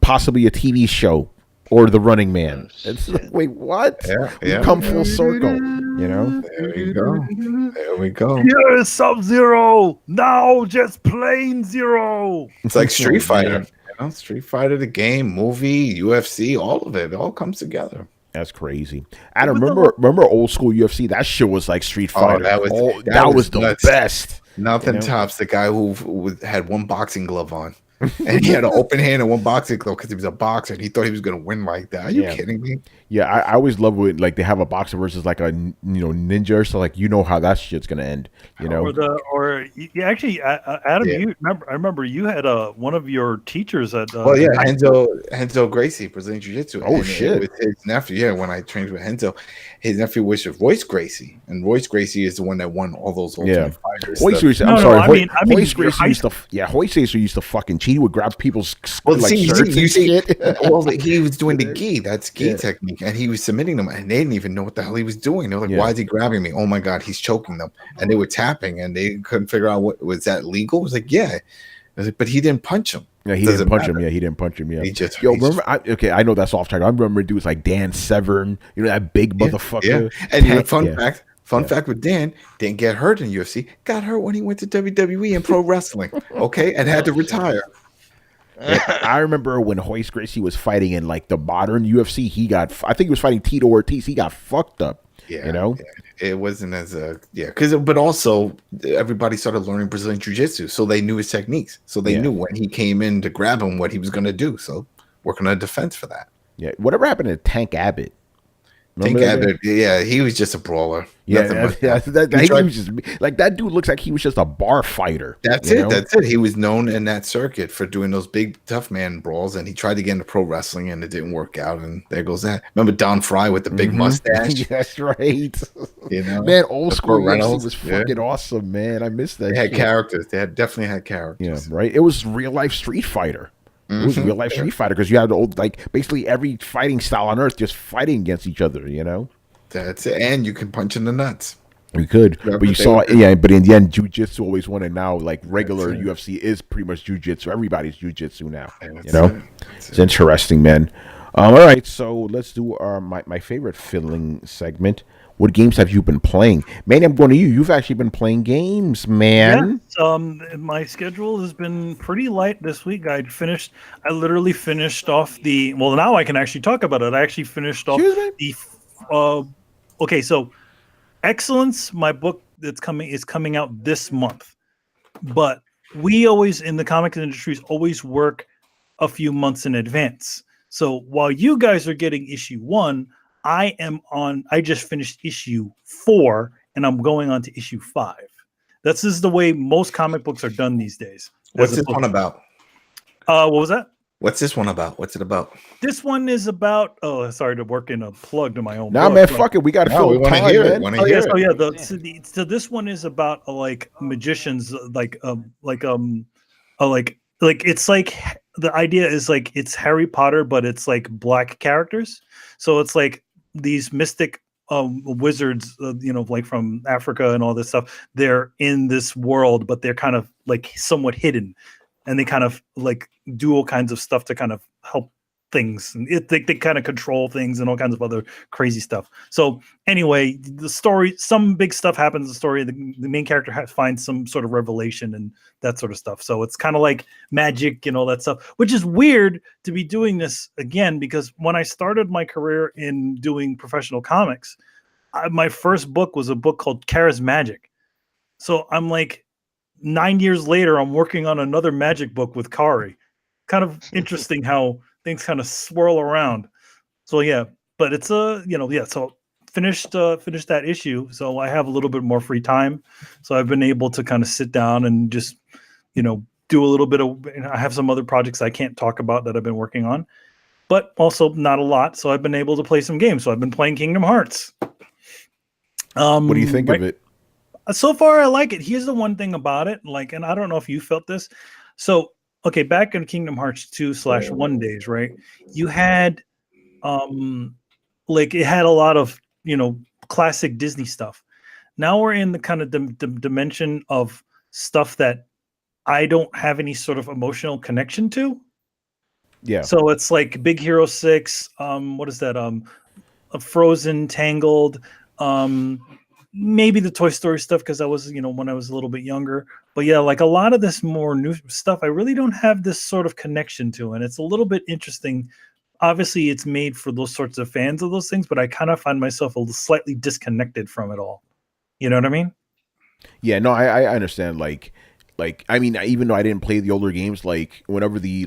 possibly a TV show or the Running Man. It's like, wait, what? Yeah. Come full circle, There we go. There we go. Here is Sub-Zero. Now just plain Zero. It's like Street Fighter. Street Fighter, the game, movie, UFC, all of it. It all comes together. That's crazy. I don't remember old school UFC. That shit was like Street Fighter. That was the nuts. best. Nothing tops the guy who had one boxing glove on. And he had an open hand and one boxing glove because he was a boxer and he thought he was going to win like that. Are you kidding me? Yeah, I always love when like they have a boxer versus like a ninja, so like how that shit's gonna end. Actually, Adam, I remember you had one of your teachers at. Henzo Gracie, Brazilian Jiu Jitsu. Oh shit! With his nephew, when I trained with Henzo, his nephew was Royce Gracie, and Royce Gracie is the one that won all those Ultimate Fighters. Royce Gracie used to fucking cheat. He would grab people's shirts and shit. Well, he was doing the gi. That's gi technique, and he was submitting them, and they didn't even know what the hell he was doing. They were like, "Why is he grabbing me? Oh my god, he's choking them!" And they were tapping, and they couldn't figure out what was that legal. It was like, yeah, but he didn't punch him. Yeah, he didn't punch him. Yeah, he didn't punch him. Yeah, I know that's off track. I remember dudes like Dan Severn. That big motherfucker. Yeah. And fun fact with Dan, didn't get hurt in UFC. Got hurt when he went to WWE and pro wrestling. Okay, and had to retire. Yeah, I remember when Royce Gracie was fighting in like the modern UFC. I think he was fighting Tito Ortiz. He got fucked up. Yeah, it wasn't as but also everybody started learning Brazilian Jiu-Jitsu, so they knew his techniques. So they knew when he came in to grab him what he was going to do. So working on defense for that. Yeah, whatever happened to Tank Abbott? He was just a brawler. That was just like that dude looks like he was just a bar fighter. That's it. He was known in that circuit for doing those big tough man brawls, and he tried to get into pro wrestling, and it didn't work out. And there goes that. Remember Don Fry with the big mustache? That's right. Man, old school UFC was fucking awesome, man. I missed that. They had characters. They definitely had characters. Yeah, right. It was real life Street Fighter. It was real life Street Fighter because you had basically every fighting style on earth just fighting against each other. That's it, and you can punch in the nuts. You could, but you saw, but in the end, Jiu-Jitsu always won, and now like regular UFC is pretty much Jiu-Jitsu. Everybody's Jiu-Jitsu now. It's interesting, man. All right, so let's do my favorite fiddling segment. What games have you been playing? Man, I'm going to you. You've actually been playing games, man. Yes, my schedule has been pretty light this week. I literally finished off now I can actually talk about it. I actually finished off so Excellence, my book that's coming is coming out this month. But we always in the comic industries always work a few months in advance. So while you guys are getting issue 1, I just finished issue 4 and I'm going on to issue 5. This is the way most comic books are done these days. What's this one about? What was that? What's this one about? What's it about? This one is about. Oh, sorry to work in a plug to my own. Nah, book, man, but- fuck it. We got to No, fill we the want to time, hear man. it. Want Oh to yeah, hear so it. yeah, so this one is about like magicians, like it's like the idea is like it's Harry Potter, but it's like black characters. So it's like these mystic wizards, like from Africa and all this stuff. They're in this world, but they're kind of like somewhat hidden, and they kind of like do all kinds of stuff to kind of help things, and they kind of control things and all kinds of other crazy stuff. So anyway, the story, some big stuff happens in the story. The main character finds some sort of revelation and that sort of stuff. So it's kind of like magic and all that stuff, which is weird to be doing this again, because when I started my career in doing professional comics, my first book was a book called Kara's Magic. So I'm like 9 years later, I'm working on another magic book with Kari. Kind of interesting how things kind of swirl around. So yeah, but it's so finished that issue. So I have a little bit more free time. So I've been able to kind of sit down and just, do a little bit of, I have some other projects I can't talk about that I've been working on, but also not a lot. So I've been able to play some games. So I've been playing Kingdom Hearts. What do you think of it? So far, I like it. Here's the one thing about it, like, and I don't know if you felt this. So, okay, back in Kingdom Hearts 2/1 days, right? You had, like, it had a lot of, classic Disney stuff. Now we're in the kind of dimension of stuff that I don't have any sort of emotional connection to. Yeah. So it's like Big Hero 6. What is that? Frozen, Tangled. Maybe the Toy Story stuff because I was, when I was a little bit younger. But yeah, like a lot of this more new stuff, I really don't have this sort of connection to, and it's a little bit interesting. Obviously, it's made for those sorts of fans of those things, but I kind of find myself slightly disconnected from it all. You know what I mean? Yeah, no, I understand. Like, I mean, even though I didn't play the older games, like whenever the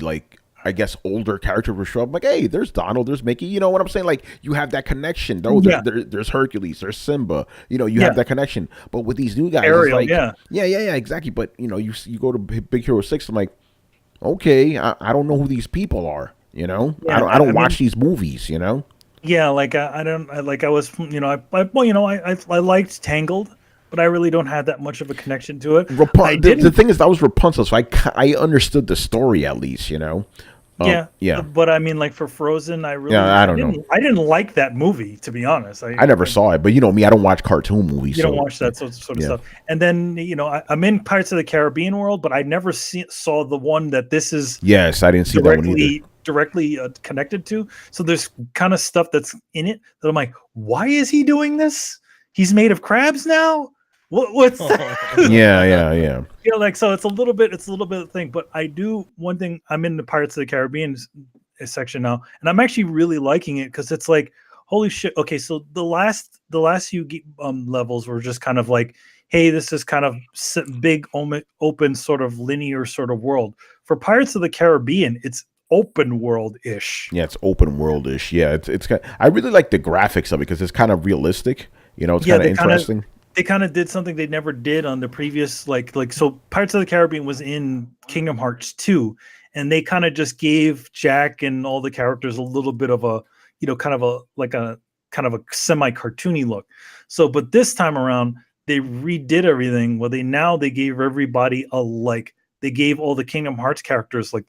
I guess older character would show up, I'm like, hey, there's Donald, there's Mickey. You know what I'm saying? Like, you have that connection. There's Hercules, there's Simba. You have that connection. But with these new guys, Ariel, it's like, yeah, exactly. But you go to Big Hero 6, I'm like, okay, I don't know who these people are. Yeah, I don't watch these movies. Yeah, like I liked Tangled, but I really don't have that much of a connection to it. The thing is, that was Rapunzel, so I understood the story at least. Yeah. But I mean, like for Frozen, I don't know. I didn't like that movie, to be honest. I never saw it, but me, I don't watch cartoon movies. You don't watch that sort of stuff. And then I'm in Pirates of the Caribbean world, but I never saw the one that this is. Yes, I didn't see that one either. Directly connected to. So there's kind of stuff that's in it that I'm like, why is he doing this? He's made of crabs now. What's that? Yeah. Like, so it's a little bit of thing, but I do one thing. I'm in the Pirates of the Caribbean section now, and I'm actually really liking it because it's like, holy shit. Okay, so the last few levels were just kind of like, hey, this is kind of big open sort of linear sort of world. For Pirates of the Caribbean, it's open world-ish. Yeah, it's open world-ish. Yeah, it's kind of, I really like the graphics of it because it's kind of realistic. It's kind of interesting. They kind of did something they never did on the previous, like so Pirates of the Caribbean was in Kingdom Hearts 2, and they kind of just gave Jack and all the characters a little bit of a, kind of a semi-cartoony look. So, but this time around, they redid everything. Well, they gave everybody they gave all the Kingdom Hearts characters like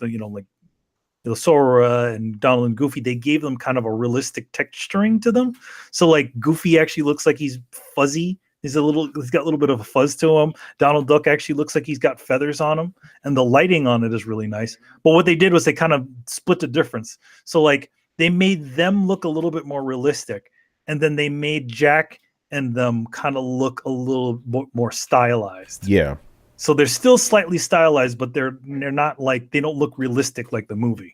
Sora and Donald and Goofy, they gave them kind of a realistic texturing to them. So like Goofy actually looks like he's fuzzy. He's got a little bit of a fuzz to him. Donald Duck actually looks like he's got feathers on him, and the lighting on it is really nice. But what they did was they kind of split the difference. So like they made them look a little bit more realistic, and then they made Jack and them kind of look a little more stylized. Yeah. So they're still slightly stylized, but they're not like, they don't look realistic like the movie.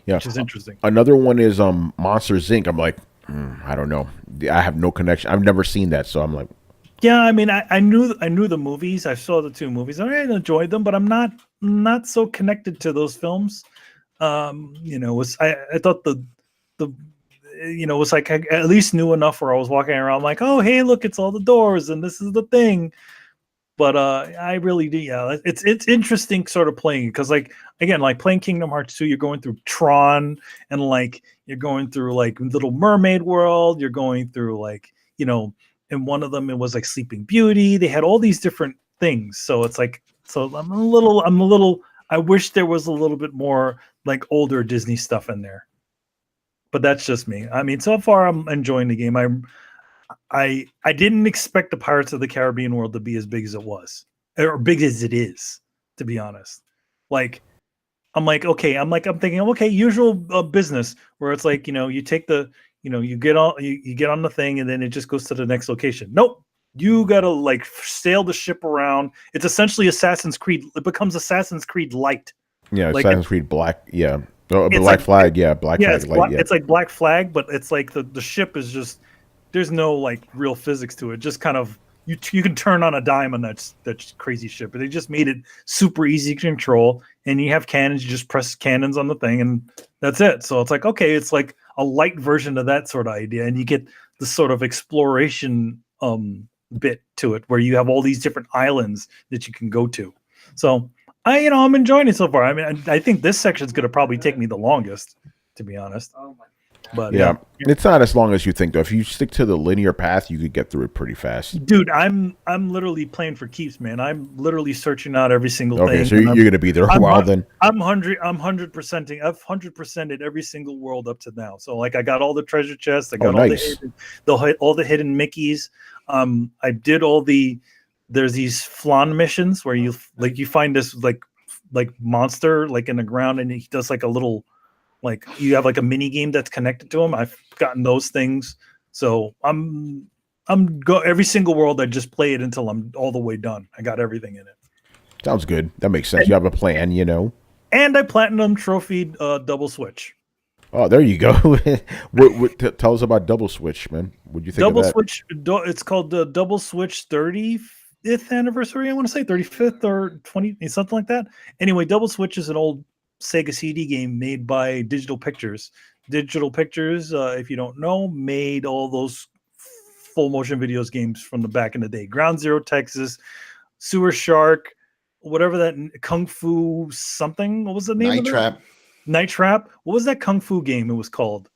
Yeah, which is interesting. Another one is Monsters Inc. I'm like, I don't know. I have no connection. I've never seen that, so I'm like, Yeah, I mean, I knew the movies. I saw the 2 movies. I enjoyed them, but I'm not so connected to those films. I thought the it was like I at least knew enough where I was walking around like, oh hey, look, it's all the doors and this is the thing. But I really do. Yeah, it's interesting sort of playing because like again, like playing Kingdom Hearts 2, you're going through Tron and like you're going through like Little Mermaid world. You're going through like in one of them it was like Sleeping Beauty. They had all these different things. So it's like I'm a little. I wish there was a little bit more like older Disney stuff in there. But that's just me. I mean, so far I'm enjoying the game. I didn't expect the Pirates of the Caribbean world to be as big as it was, or big as it is, to be honest. Like, I'm thinking, okay, usual business where it's like, you take the, you get on the thing and then it just goes to the next location. Nope. You gotta like sail the ship around. It's essentially Assassin's Creed. It becomes Assassin's Creed Light. Yeah, Like Assassin's Creed Black. Yeah, Black like, Flag. Yeah, Black Flag. It's like Black Flag, but it's like the ship is just there's no like real physics to it. Just kind of you can turn on a dime on that crazy ship. But they just made it super easy to control, and you have cannons. You just press cannons on the thing, and that's it. So it's like okay, it's like a light version of that sort of idea, and you get the sort of exploration bit to it where you have all these different islands that you can go to. So I'm enjoying it so far. I mean, I think this section is going to probably take me the longest, to be honest. But yeah, it's not as long as you think though. If you stick to the linear path, you could get through it pretty fast. Dude, I'm literally playing for keeps, man. I'm literally searching out every single thing. Okay, so you're going to be there a while then. I'm 100%ing. I've 100%ed every single world up to now. So like I got all the treasure chests. I got all the hidden Mickeys. I did all there's these flan missions where you find this like monster like in the ground and he does like a little like you have like a mini game that's connected to him. I've gotten those things. So I'm every single world I just play it until I'm all the way done. I got everything in it. Sounds good. That makes sense. You have a plan, And I platinum trophied Double Switch. Oh, there you go. Tell us about Double Switch, man. What'd you think Double of that? Switch, it's called the Double Switch 35th anniversary, I want to say 35th or 20, something like that. Anyway, Double Switch is an old Sega CD game made by Digital Pictures. Digital Pictures, if you don't know, made all those full motion videos games from the back in the day. Ground Zero Texas, Sewer Shark, whatever that Kung Fu something. What was the name of it? Night Trap. What was that Kung Fu game it was called?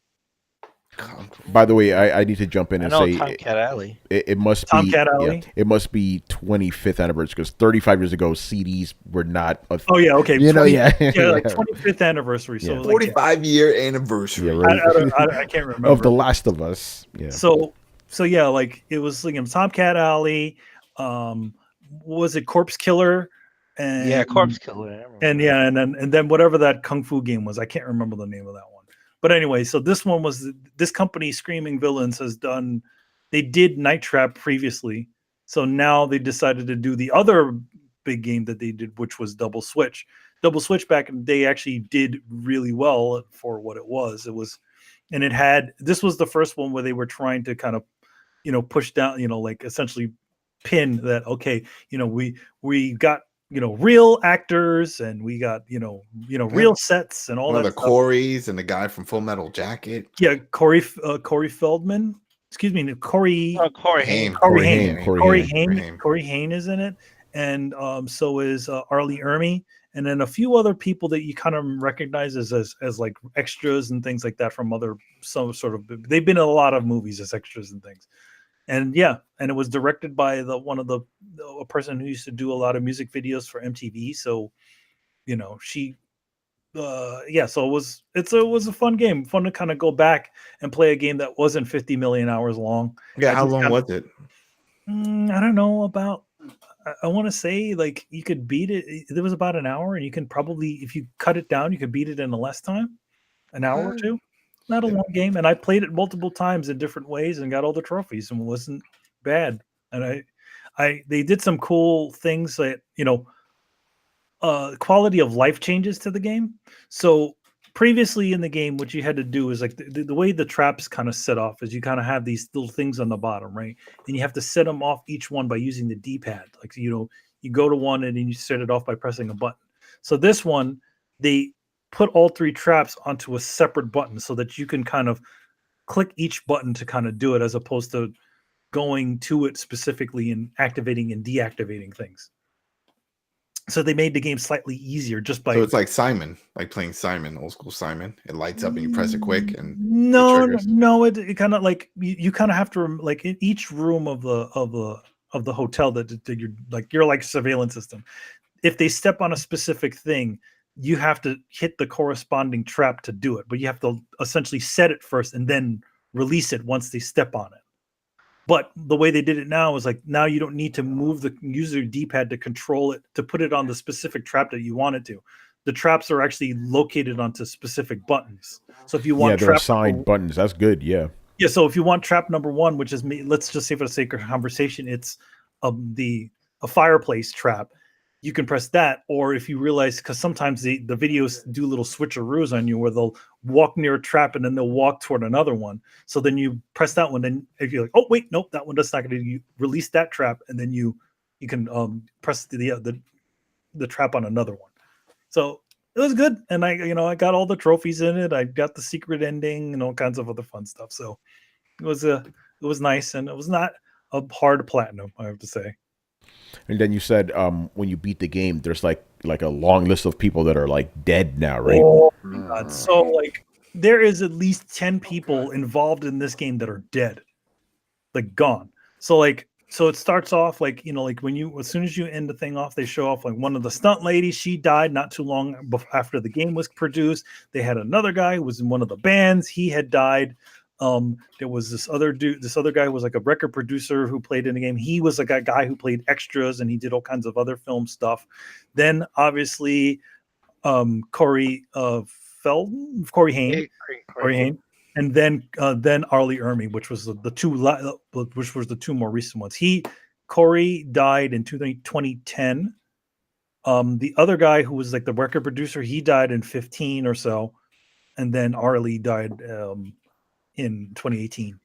By the way, I need to jump in and say Tomcat Alley. It must be Tomcat Alley. Yeah, it must be 25th anniversary because 35 years ago CDs were not. Oh yeah, okay. Like 25th anniversary. So 45-year ananniversary. Yeah, right. I can't remember. Of The Last of Us. Yeah. So yeah, like it was like Tomcat Alley. Was it Corpse Killer? And, Corpse Killer. And then whatever that Kung Fu game was, I can't remember the name of that one. But anyway, so this one was this company, Screaming Villains, they did Night Trap previously. So now they decided to do the other big game that they did, which was Double Switch. Double Switch back in the day actually did really well for what it was. This was the first one where they were trying to kind of, push down, like essentially pin that, okay, we got, real actors and we got, real sets and all that. The Corys and the guy from Full Metal Jacket. Yeah, Corey Feldman. Excuse me, Corey Haim. Corey Haim is in it, and so is Arlie Ermy, and then a few other people that you kind of recognize as like extras and things like that from some sort of. They've been in a lot of movies as extras and things. And and it was directed by a person who used to do a lot of music videos for MTV. So, she, so it was a fun game, fun to kind of go back and play a game that wasn't 50 million hours long. Yeah, how long was it? I don't know, I want to say like you could beat it. It was about an hour, and you can probably, if you cut it down, you could beat it in less time, an hour or two. Not a long game, and I played it multiple times in different ways and got all the trophies, and it wasn't bad. And they did some cool things that quality of life changes to the game. So previously in the game, what you had to do is like the way the traps kind of set off is you kind of have these little things on the bottom, right? And you have to set them off each one by using the D-pad. Like, you go to one and then you set it off by pressing a button. So this one, they put all 3 traps onto a separate button so that you can kind of click each button to kind of do it, as opposed to going to it specifically and activating and deactivating things. So they made the game slightly easier just by. So it's like Simon, like playing Simon, old school Simon. It lights up and you press it quick, and no, it kind of like you kind of have to like in each room of the hotel that you're like surveillance system. If they step on a specific thing, you have to hit the corresponding trap to do it, but you have to essentially set it first and then release it once they step on it. But the way they did it now is like, now you don't need to move the user D-pad to control it, to put it on the specific trap that you want it to. The traps are actually located onto specific buttons. So if you want they're assigned buttons. That's good. Yeah. Yeah. So if you want trap number 1, which is, let's just say for the sake of conversation, it's a fireplace trap. You can press that, or if you realize, because sometimes the videos do little switcheroos on you where they'll walk near a trap and then they'll walk toward another one. So then you press that one, then if you're like, oh wait, nope, that one does not. You release that trap, and then you can press the trap on another one. So it was good, and I got all the trophies in it. I got the secret ending and all kinds of other fun stuff. So it was nice, and it was not a hard platinum, I have to say. And then you said when you beat the game, there's like a long list of people that are like dead now, right? Oh my God. So like there is at least 10 people involved in this game that are dead, like gone. So it starts off like, like as soon as you end the thing off, they show off like one of the stunt ladies. She died not too long after the game was produced. They had another guy who was in one of the bands. He had died. There was this other dude. This other guy was like a record producer who played in the game. He was like a guy who played extras, and he did all kinds of other film stuff. Then obviously, Corey Haim, and then Arlie Ermey, which was the two more recent ones. Corey died in 2010. The other guy who was like the record producer, he died in 15 or so, and then Arlie died in 2018.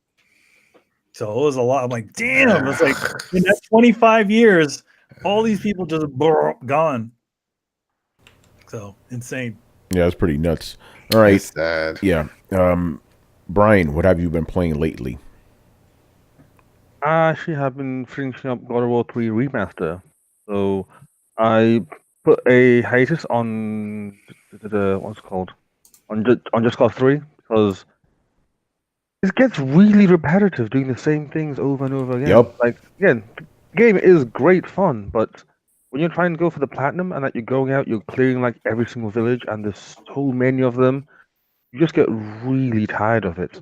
So it was a lot. I'm like, damn, it's like in that 25 years, all these people just gone. So insane. Yeah, it's pretty nuts. All right. It's sad. Yeah. Brian, what have you been playing lately? I actually have been finishing up God of War 3 Remaster. So I put a hiatus on what's it called? On Just Cause 3, because it gets really repetitive doing the same things over and over again. Yep. Like, again, the game is great fun, but when you're trying to go for the platinum and that you're going out, you're clearing like every single village, and there's so many of them, you just get really tired of it.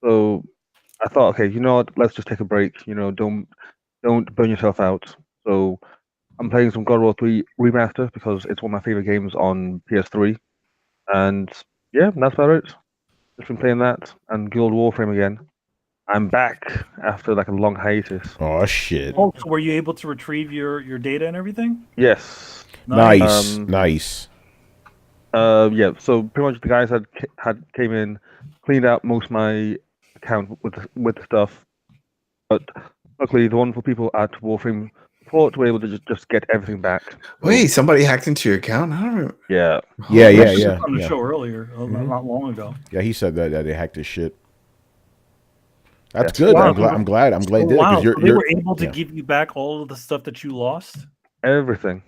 So I thought, okay, you know what? Let's just take a break. Don't burn yourself out. So I'm playing some God of War 3 Remaster because it's one of my favorite games on PS3, and yeah, that's about it. Just been playing that and Guild Warframe again. I'm back after like a long hiatus. Oh shit! Oh, so were you able to retrieve your data and everything? Yes. Nice. Yeah. So pretty much the guys had came in, cleaned out most of my account with the stuff, but luckily the wonderful people at Warframe Support were able to just get everything back. Wait, somebody hacked into your account? I don't remember. Yeah. Yeah. On the show earlier, not long ago. Yeah, he said that they hacked his shit. That's Yeah. good. Wow. I'm glad. I'm glad they did it, Wow, 'cause so they you're were able to give you back all of the stuff that you lost. Everything.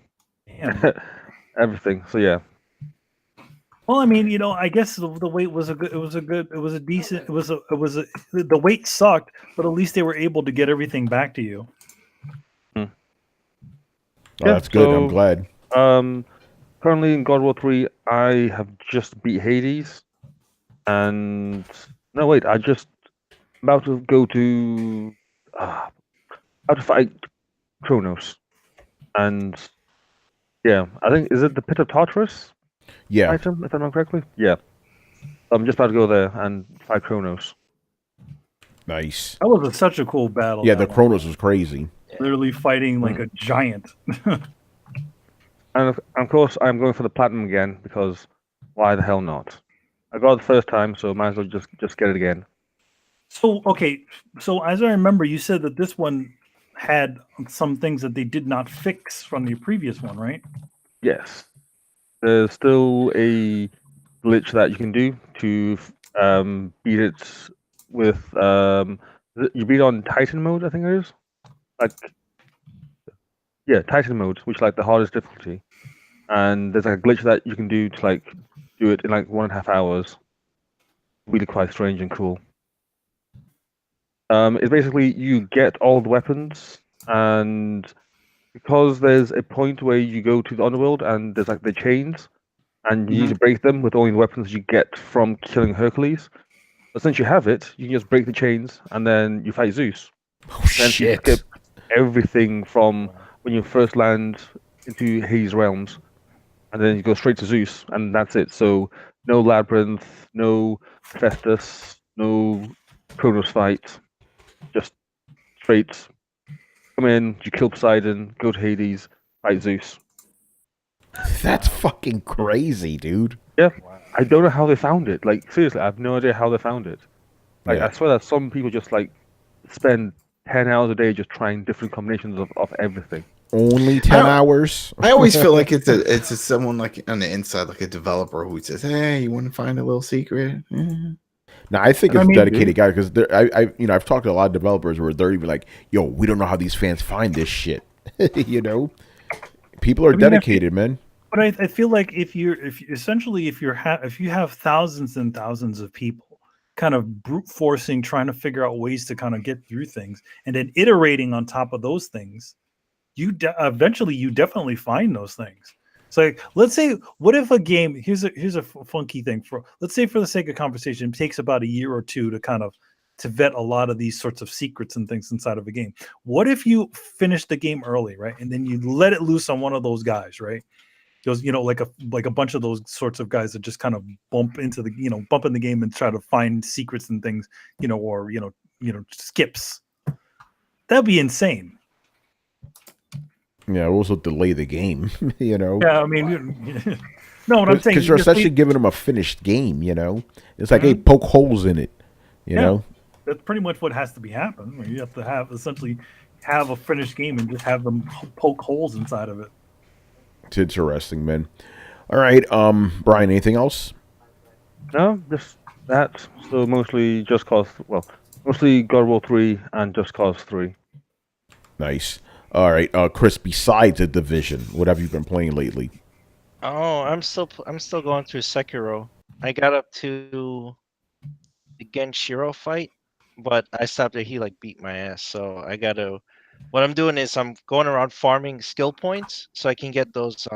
Damn. Everything. So yeah. Well, I mean, I guess the wait was the wait sucked, but at least they were able to get everything back to you. Oh, that's good. I'm glad. Currently in God of War 3, I have just beat Hades, and no, wait, I just about to go to how to fight Kronos, and yeah, I think is it the Pit of Tartarus? Yeah. Item, if I remember correctly. Yeah, I'm just about to go there and fight Kronos. Nice. That was such a cool battle. Yeah, the Kronos was crazy. Literally fighting like a giant. And of course, I'm going for the platinum again because why the hell not? I got it the first time, so might as well just get it again. So okay, so as I remember, you said that this one had some things that they did not fix from the previous one, right? Yes, there's still a glitch that you can do to beat it with you beat on Titan mode, I think it is. Like, yeah, Titan mode, which is like the hardest difficulty. And there's like a glitch that you can do to like do it in like 1.5 hours. Really quite strange and cool. It's basically you get all the weapons, and because there's a point where you go to the underworld and there's like the chains, and you need to break them with only the weapons you get from killing Hercules. But since you have it, you can just break the chains and then you fight Zeus. Oh Then you shit! skip everything from when you first land into Hades realms, and then you go straight to Zeus, and that's it. So no labyrinth, no Festus, no Kronos fight, just straight. Come in, you kill Poseidon, go to Hades, fight Zeus. That's fucking crazy, dude. Yeah, I don't know how they found it. Like seriously, I have no idea how they found it. Like Yeah. I swear that some people just like spend 10 hours a day just trying different combinations of everything. Only 10 hours. I always feel like it's a someone like on the inside, like a developer who says, "Hey, you want to find a little secret?" Now I think And it's I mean- a dedicated guy because I've talked to a lot of developers where they're even like, "Yo, we don't know how these fans find this shit." You know, people are I mean, dedicated, man. But I feel like if you have thousands and thousands of people kind of brute forcing, trying to figure out ways to kind of get through things, and then iterating on top of those things, eventually you definitely find those things. So like, let's say, what if a game? Here's a funky thing for. Let's say for the sake of conversation, it takes about a year or two to kind of to vet a lot of these sorts of secrets and things inside of a game. What if you finish the game early, right, and then you let it loose on one of those guys, right? Those, like a bunch of those sorts of guys that just kind of bump in the game and try to find secrets and things, or skips. That'd be insane. Yeah, also delay the game. You know. Yeah, I mean, no, what I'm saying Because you're just essentially giving them a finished game. You know, it's like, hey, poke holes in it. You know. That's pretty much what has to be happening. Where you have to essentially have a finished game and just have them poke holes inside of it. It's interesting, man. All right, Brian, anything else? No, just that. So mostly Just Cause. Well, mostly God of War 3 and Just Cause 3. Nice. All right, Chris. Besides The Division, what have you been playing lately? Oh, I'm still going through Sekiro. I got up to the Genshiro fight, but I stopped there. He like beat my ass, so I gotta. What I'm doing is I'm going around farming skill points so I can get those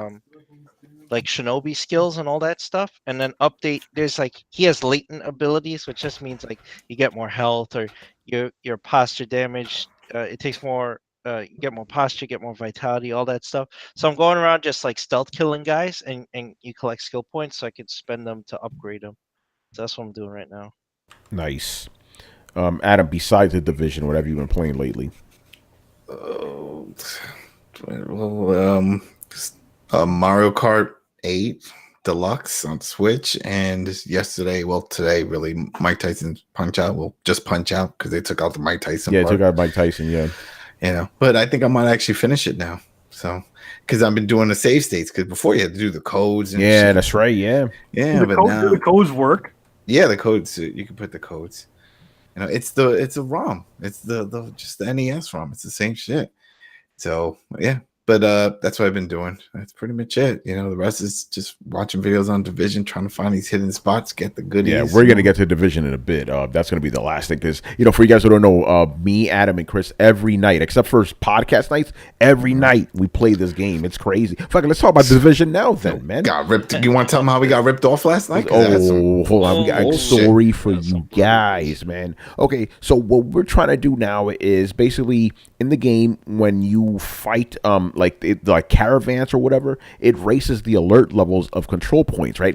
like shinobi skills and all that stuff, and then update. There's like he has latent abilities, which just means like you get more health or your posture damage. It takes more. You get more posture, get more vitality, all that stuff. So I'm going around just like stealth killing guys, and you collect skill points so I can spend them to upgrade them. So that's what I'm doing right now. Nice. Adam, besides The Division, what have you been playing lately? Mario Kart 8 Deluxe on Switch, and today, really, Mike Tyson's Punch Out. Well, just Punch Out because they took out the Mike Tyson. Yeah, part. took out Mike Tyson. Yeah, But I think I might actually finish it now. So, because I've been doing the save states, because before you had to do the codes. And yeah, shit. that's right. Yeah, But now The codes work. Yeah, the codes. You can put the codes. It's a ROM. It's the just the NES ROM. It's the same shit. So yeah, but that's what I've been doing. That's pretty much it. The rest is just watching videos on Division, trying to find these hidden spots, get the goodies. yeah. We're gonna get to Division in a bit. That's gonna be the last thing because for you guys who don't know, me, Adam, and Chris every night, except for podcast nights, every night we play this game. It's crazy. Fucking, let's talk about Division now, then, man. Got ripped. You want to tell them how we got ripped off last night? Hold on. We got a bullshit. story for you guys, man. Okay, so what we're trying to do now is basically in the game when you fight like caravans or whatever, it races the alert levels of control points, right?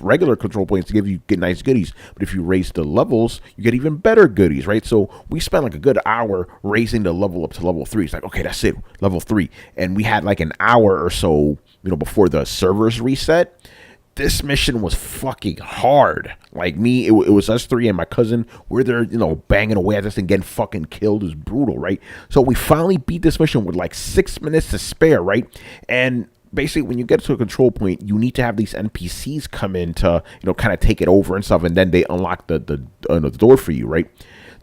Regular control points to get nice goodies. But if you raise the levels, you get even better goodies, right? So we spent like a good hour raising the level up to level 3. It's like, okay, that's it, level 3. And we had like an hour or so, before the servers reset. this mission was fucking hard. Like me, it was us three and my cousin. We're there, banging away at this and getting fucking killed. It was brutal, right? So we finally beat this mission with like 6 minutes to spare, right? And basically, when you get to a control point, you need to have these NPCs come in to, kind of take it over and stuff, and then they unlock the door for you, right?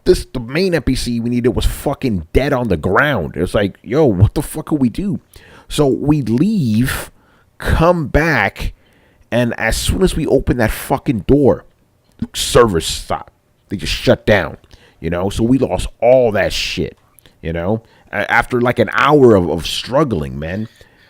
The main NPC we needed was fucking dead on the ground. It's like, yo, what the fuck could we do? So we leave, come back, and as soon as we open that fucking door, servers stop. They just shut down, So we lost all that shit, after like an hour of struggling, man.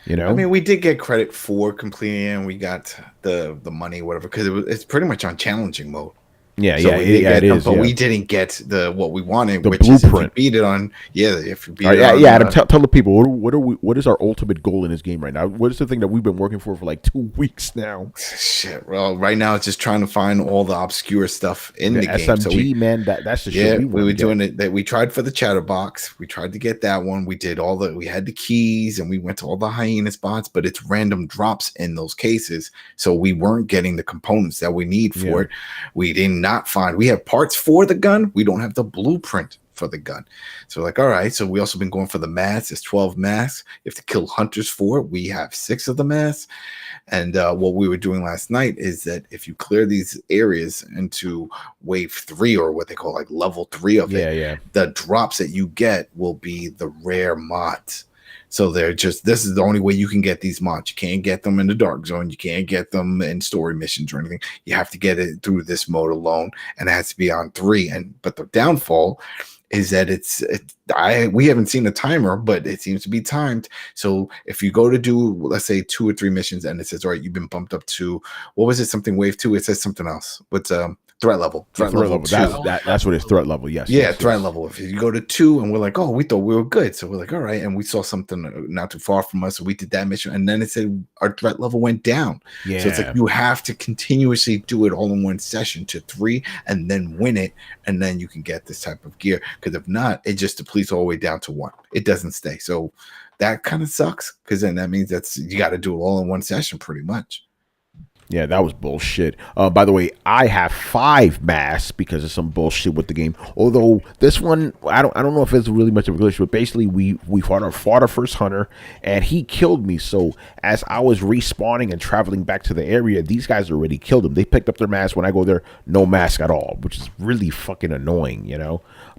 I mean, we did get credit for completing it, and we got the money, whatever, because it's pretty much on challenging mode. Yeah, so it is. But we didn't get what we wanted, the which blueprint. Is if you beat it on, if you beat it on. Adam, tell the people what is our ultimate goal in this game right now? What is the thing that we've been working for like 2 weeks now? Shit. Well, right now it's just trying to find all the obscure stuff in the game. SMG, man, that's the shit. We were doing it. That we tried for the chatterbox. We tried to get that one. We did we had the keys, and we went to all the hyena spots, but it's random drops in those cases, so we weren't getting the components that we need for it. We did not find. We have parts for the gun. We don't have the blueprint for the gun. So like, all right. So we also been going for the masks. There's 12 masks. You have to kill hunters for it. We have 6 of the masks. And what we were doing last night is that if you clear these areas into wave 3, or what they call like level 3 of it, the drops that you get will be the rare mods. So this is the only way you can get these mods. You can't get them in the dark zone. You can't get them in story missions or anything. You have to get it through this mode alone, and it has to be on 3. But the downfall is that we haven't seen a timer, but it seems to be timed. So if you go to do, let's say 2 or 3 missions, and it says, all right, you've been bumped up to, what was it? Something wave 2. It says something else. But threat level. Threat level 2. That's what it's threat level. Yes. Yeah, threat level. If you go to 2, and we're like, oh, we thought we were good, so we're like, all right, and we saw something not too far from us, so we did that mission, and then it said our threat level went down. Yeah. So it's like you have to continuously do it all in one session to 3, and then win it, and then you can get this type of gear. Because if not, it just depletes all the way down to 1. It doesn't stay. So that kind of sucks, because then that means you got to do it all in one session, pretty much. Yeah, that was bullshit. By the way, I have 5 masks because of some bullshit with the game. Although this one, I don't know if it's really much of a glitch, but basically we fought our first hunter, and he killed me. So as I was respawning and traveling back to the area, these guys already killed him. They picked up their mask. When I go there, no mask at all, which is really fucking annoying,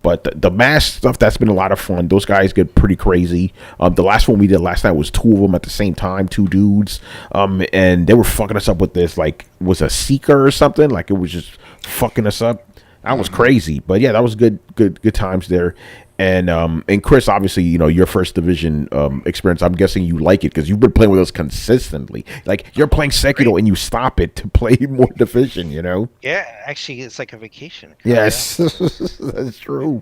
But the mask stuff, that's been a lot of fun. Those guys get pretty crazy. The last one we did last night was 2 of them at the same time, 2 dudes, and they were fucking us up with this, like, was a seeker or something. Like, it was just fucking us up. That was crazy. But yeah, that was good times there. And Chris, obviously, your first division experience, I'm guessing you like it because you've been playing with us consistently. Like, you're playing Sekiro and you stop it to play more division, Yeah, actually, it's like a vacation. Yes, that's true.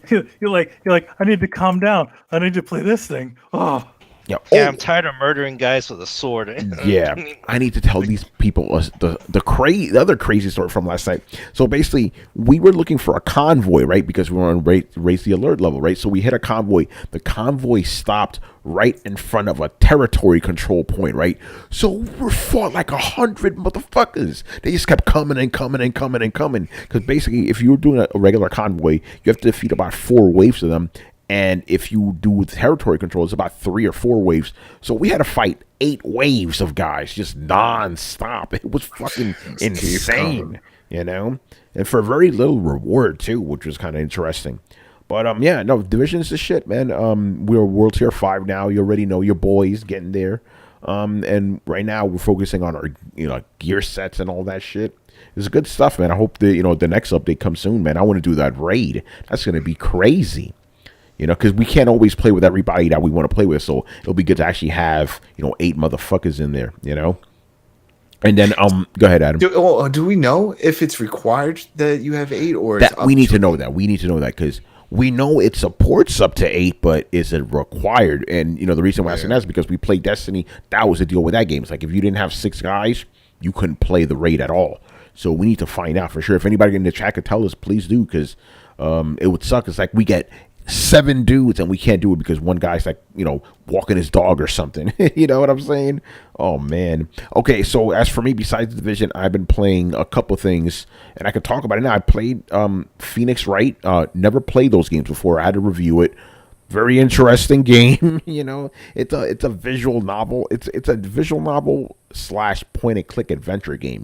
You're like, I need to calm down. I need to play this thing. Oh. Yeah, I'm tired of murdering guys with a sword. Yeah, I need to tell these people the other crazy story from last night. So basically, we were looking for a convoy, right? Because we were on raise the alert level, right? So we hit a convoy. The convoy stopped right in front of a territory control point, right? So we fought like 100 motherfuckers. They just kept coming and coming and coming and coming. Because basically, if you were doing a regular convoy, you have to defeat about 4 waves of them. And if you do territory control, it's about 3 or 4 waves. So we had to fight 8 waves of guys just non-stop. It was fucking insane, And for very little reward, too, which was kind of interesting. But, yeah, no, Division's the shit, man. We're World Tier 5 now. You already know your boys getting there. And right now we're focusing on our, gear sets and all that shit. It's good stuff, man. I hope the next update comes soon, man. I want to do that raid. That's going to be crazy. Because we can't always play with everybody that we want to play with. So it'll be good to actually have, 8 motherfuckers in there, And then, go ahead, Adam. Do we know if it's required that you have 8 or that we need to know that? We need to know that because we know it supports up to 8, but is it required? And, the reason why I said that is because we played Destiny. That was the deal with that game. It's like if you didn't have 6 guys, you couldn't play the raid at all. So we need to find out for sure. If anybody in the chat could tell us, please do, because it would suck. It's like we get 7 dudes and we can't do it because one guy's like, walking his dog or something. You know what I'm saying? Oh man. Okay, so as for me, besides the Division, I've been playing a couple things and I can talk about it now. I played Phoenix Wright. Never played those games before. I had to review it. Very interesting game. It's a visual novel. It's a visual novel / point and click adventure game.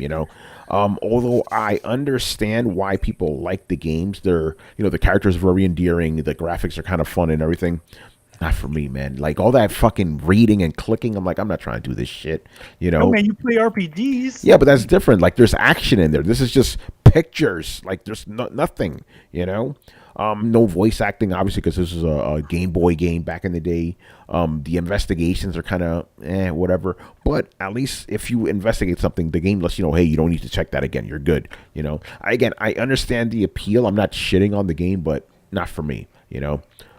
Although I understand why people like the games, the characters are very endearing, the graphics are kind of fun and everything. Not for me, man. Like all that fucking reading and clicking, I'm like, I'm not trying to do this shit. No, man, you play RPGs. Yeah, but that's different. Like there's action in there. This is just pictures. Like there's nothing. No voice acting, obviously, because this is a Game Boy game back in the day. The investigations are kind of whatever. But at least if you investigate something, the game lets you know, hey, you don't need to check that again. You're good. I understand the appeal. I'm not shitting on the game, but not for me.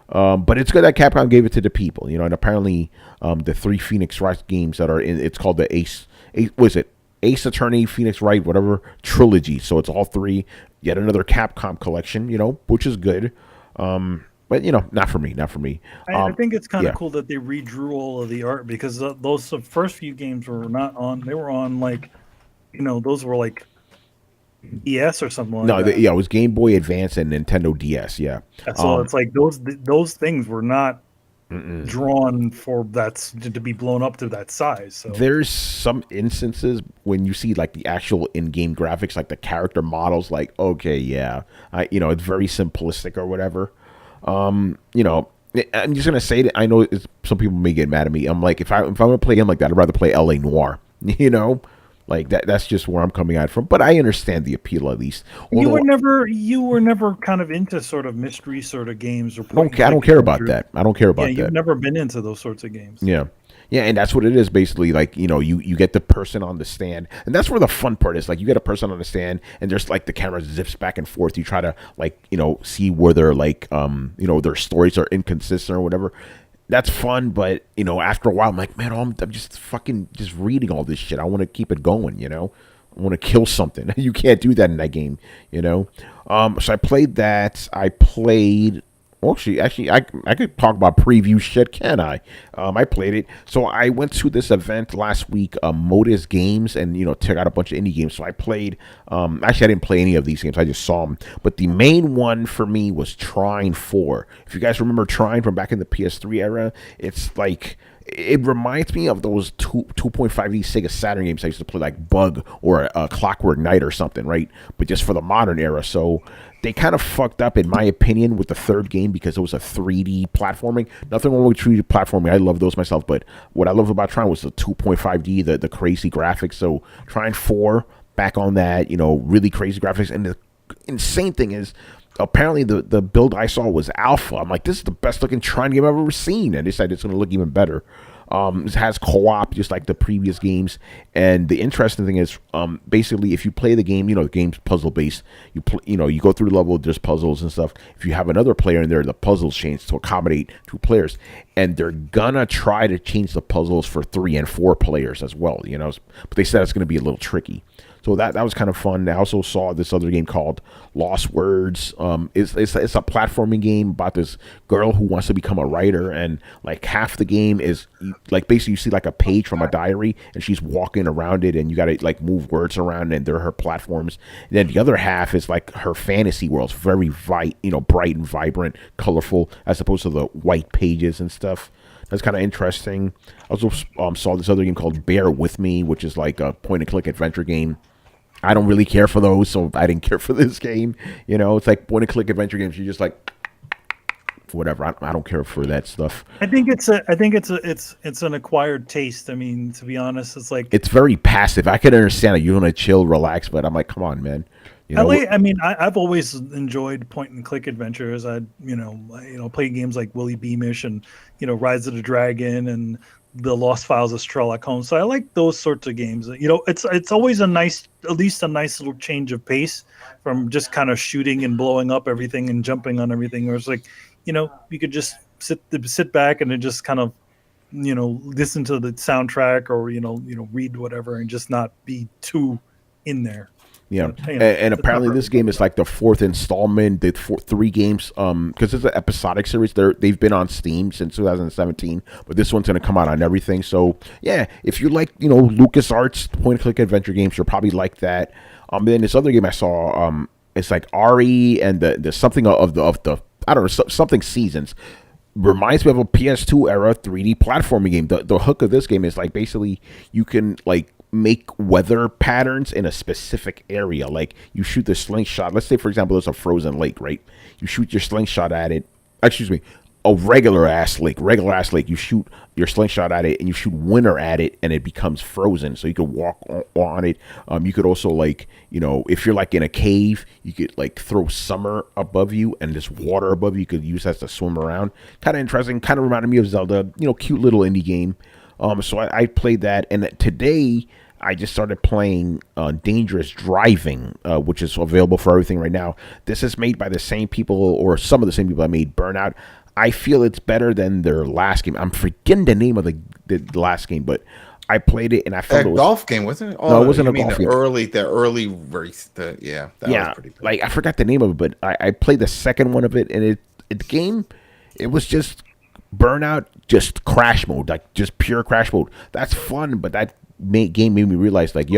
But it's good that Capcom gave it to the people. And apparently the 3 Phoenix Wright games that are in, it's called the Ace was it? Ace Attorney, Phoenix Wright, whatever, trilogy. So it's all 3. Yet another Capcom collection, which is good. But, not for me. I think it's kind of cool that they redrew all of the art because those first few games were not on. They were on those were like DS or something like that. It was Game Boy Advance and Nintendo DS, yeah. So it's like those things were not drawn for that to be blown up to that size. So there's some instances when you see like the actual in-game graphics, like the character models, like okay, yeah, it's very simplistic or whatever. I'm just gonna say that I know some people may get mad at me. I'm like, if I'm gonna play a game like that, I'd rather play LA Noire. Like that's just where I'm coming at from. But I understand the appeal at least. Although, you were never kind of into sort of mystery sort of games or I don't care about that. I don't care about that. You've never been into those sorts of games. Yeah, and that's what it is basically. Like you get the person on the stand, and that's where the fun part is. Like you get a person on the stand, and there's like the camera zips back and forth. You try to see where they're like their stories are inconsistent or whatever. That's fun, but after a while, I'm like, man, I'm just fucking just reading all this shit. I want to keep it going, I want to kill something. You can't do that in that game, So I played that. I played. Well, actually, I could talk about preview shit, can I? I played it. So I went to this event last week, Modus Games, and check out a bunch of indie games. So I played. Actually, I didn't play any of these games. I just saw them. But the main one for me was Trine 4. If you guys remember Trine from back in the PS3 era, it's like. It reminds me of those 2.5D Sega Saturn games I used to play, like Bug or Clockwork Knight or something, right? But just for the modern era. So they kind of fucked up, in my opinion, with the third game because it was a 3D platforming. Nothing wrong with 3D platforming. I love those myself. But what I love about Trine was the 2.5D, the crazy graphics. So Trine 4, back on that, really crazy graphics. And the insane thing is, apparently the build I saw was alpha. I'm like, this is the best looking Trine game I've ever seen, and they said it's going to look even better. It has co-op just like the previous games, and the interesting thing is, basically, if you play the game, the game's puzzle based. You go through the level, there's puzzles and stuff. If you have another player in there, the puzzles change to accommodate 2 players, and they're gonna try to change the puzzles for 3 and 4 players as well. But they said it's going to be a little tricky. So that was kind of fun. I also saw this other game called Lost Words. It's a platforming game about this girl who wants to become a writer, and like half the game is like basically you see like a page from a diary, and she's walking around it, and you got to like move words around, and they're her platforms. And then the other half is like her fantasy world. It's very bright and vibrant, colorful, as opposed to the white pages and stuff. That's kind of interesting. I also saw this other game called Bear With Me, which is like a point-and-click adventure game. I don't really care for those, so I didn't care for this game. It's like point-and-click adventure games. You're just like, whatever. I don't care for that stuff. I think it's an acquired taste. I mean, to be honest, it's like it's very passive. I can understand that you want to chill, relax, but I'm like, come on, man. I've always enjoyed point-and-click adventures. I play games like Willy Beamish and Rise of the Dragon and the Lost Files of Sherlock Holmes. So I like those sorts of games. It's always at least a nice little change of pace from just kind of shooting and blowing up everything and jumping on everything. Or it's like, you could just sit back and then just kind of, listen to the soundtrack or read whatever and just not be too in there. Yeah, Hang on. and It's apparently not this game is like the fourth installment. The three games, because it's an episodic series. They've been on Steam since 2017, but this one's gonna come out on everything. So yeah, if you like, LucasArts point-and-click adventure games, you'll probably like that. Then this other game I saw, it's like Ari and the something of the I don't know, something Seasons. Reminds me of a PS2 era 3D platforming game. The hook of this game is like basically you can like make weather patterns in a specific area. Like you shoot the slingshot. Let's say, for example, there's a frozen lake, right? You shoot your slingshot at it. Excuse me, a regular ass lake. You shoot your slingshot at it, and you shoot winter at it, and it becomes frozen. So you could walk on it. You could also like, if you're like in a cave, you could like throw summer above you, and this water above you. You could use that to swim around. Kind of interesting. Kind of reminded me of Zelda. Cute little indie game. So I played that, and today I just started playing Dangerous Driving, which is available for everything right now. This is made by the same people, or some of the same people that made Burnout. I feel it's better than their last game. I'm forgetting the name of the last game, but I played it and I felt that it was golf game, wasn't it? Oh, no, it wasn't you a mean golf the game. early race. That was pretty good. Like I forgot the name of it, but I played the second one of it, and the game, it was just Burnout, just crash mode, like just pure crash mode. That's fun, but that game made me realize, like,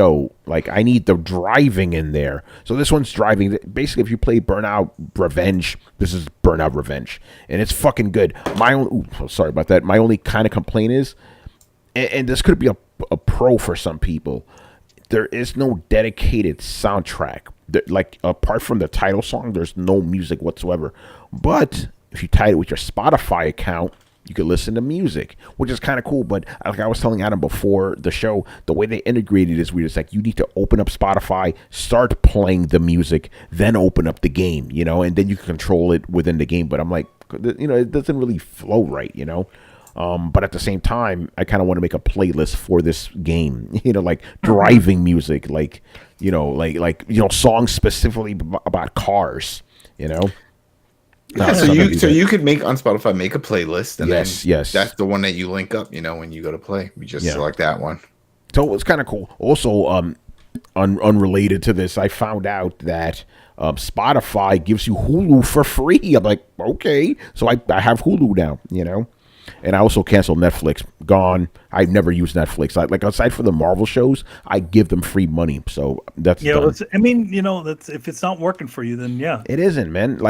like I need the driving in there. So this one's driving. Basically, if you play Burnout Revenge, this is Burnout Revenge, and it's fucking good. Sorry about that. My only kind of complaint is, and this could be a pro for some people, there is no dedicated soundtrack. Like apart from the title song, there's no music whatsoever. But if you tie it with your Spotify account, you can listen to music, which is kind of cool. But like I was telling Adam before the show, the way they integrated is weird. It's like you need to open up Spotify, start playing the music, then open up the game, and then you can control it within the game. But I'm like, it doesn't really flow right, But at the same time, I kind of want to make a playlist for this game, like driving music, like songs specifically about cars, So you could make on Spotify, make a playlist, and yes, that's the one that you link up. When you go to play, you just select that one. So it's kind of cool. Also, unrelated to this, I found out that Spotify gives you Hulu for free. I'm like, okay, so I have Hulu now, And I also canceled Netflix. Gone. I've never used Netflix. Aside from the Marvel shows, I give them free money. So that's done. That's if it's not working for you, then yeah, it isn't, man.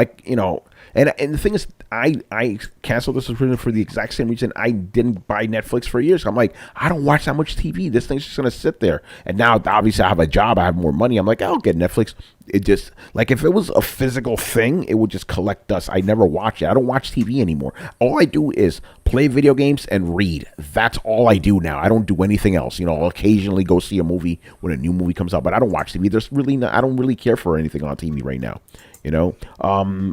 And the thing is, I canceled this subscription for the exact same reason I didn't buy Netflix for years. I'm like, I don't watch that much TV. This thing's just gonna sit there. And now, obviously, I have a job. I have more money. I'm like, I'll get Netflix. It just like if it was a physical thing, it would just collect dust. I never watch it. I don't watch TV anymore. All I do is play video games and read. That's all I do now. I don't do anything else. I'll occasionally go see a movie when a new movie comes out, but I don't watch TV. I don't really care for anything on TV right now.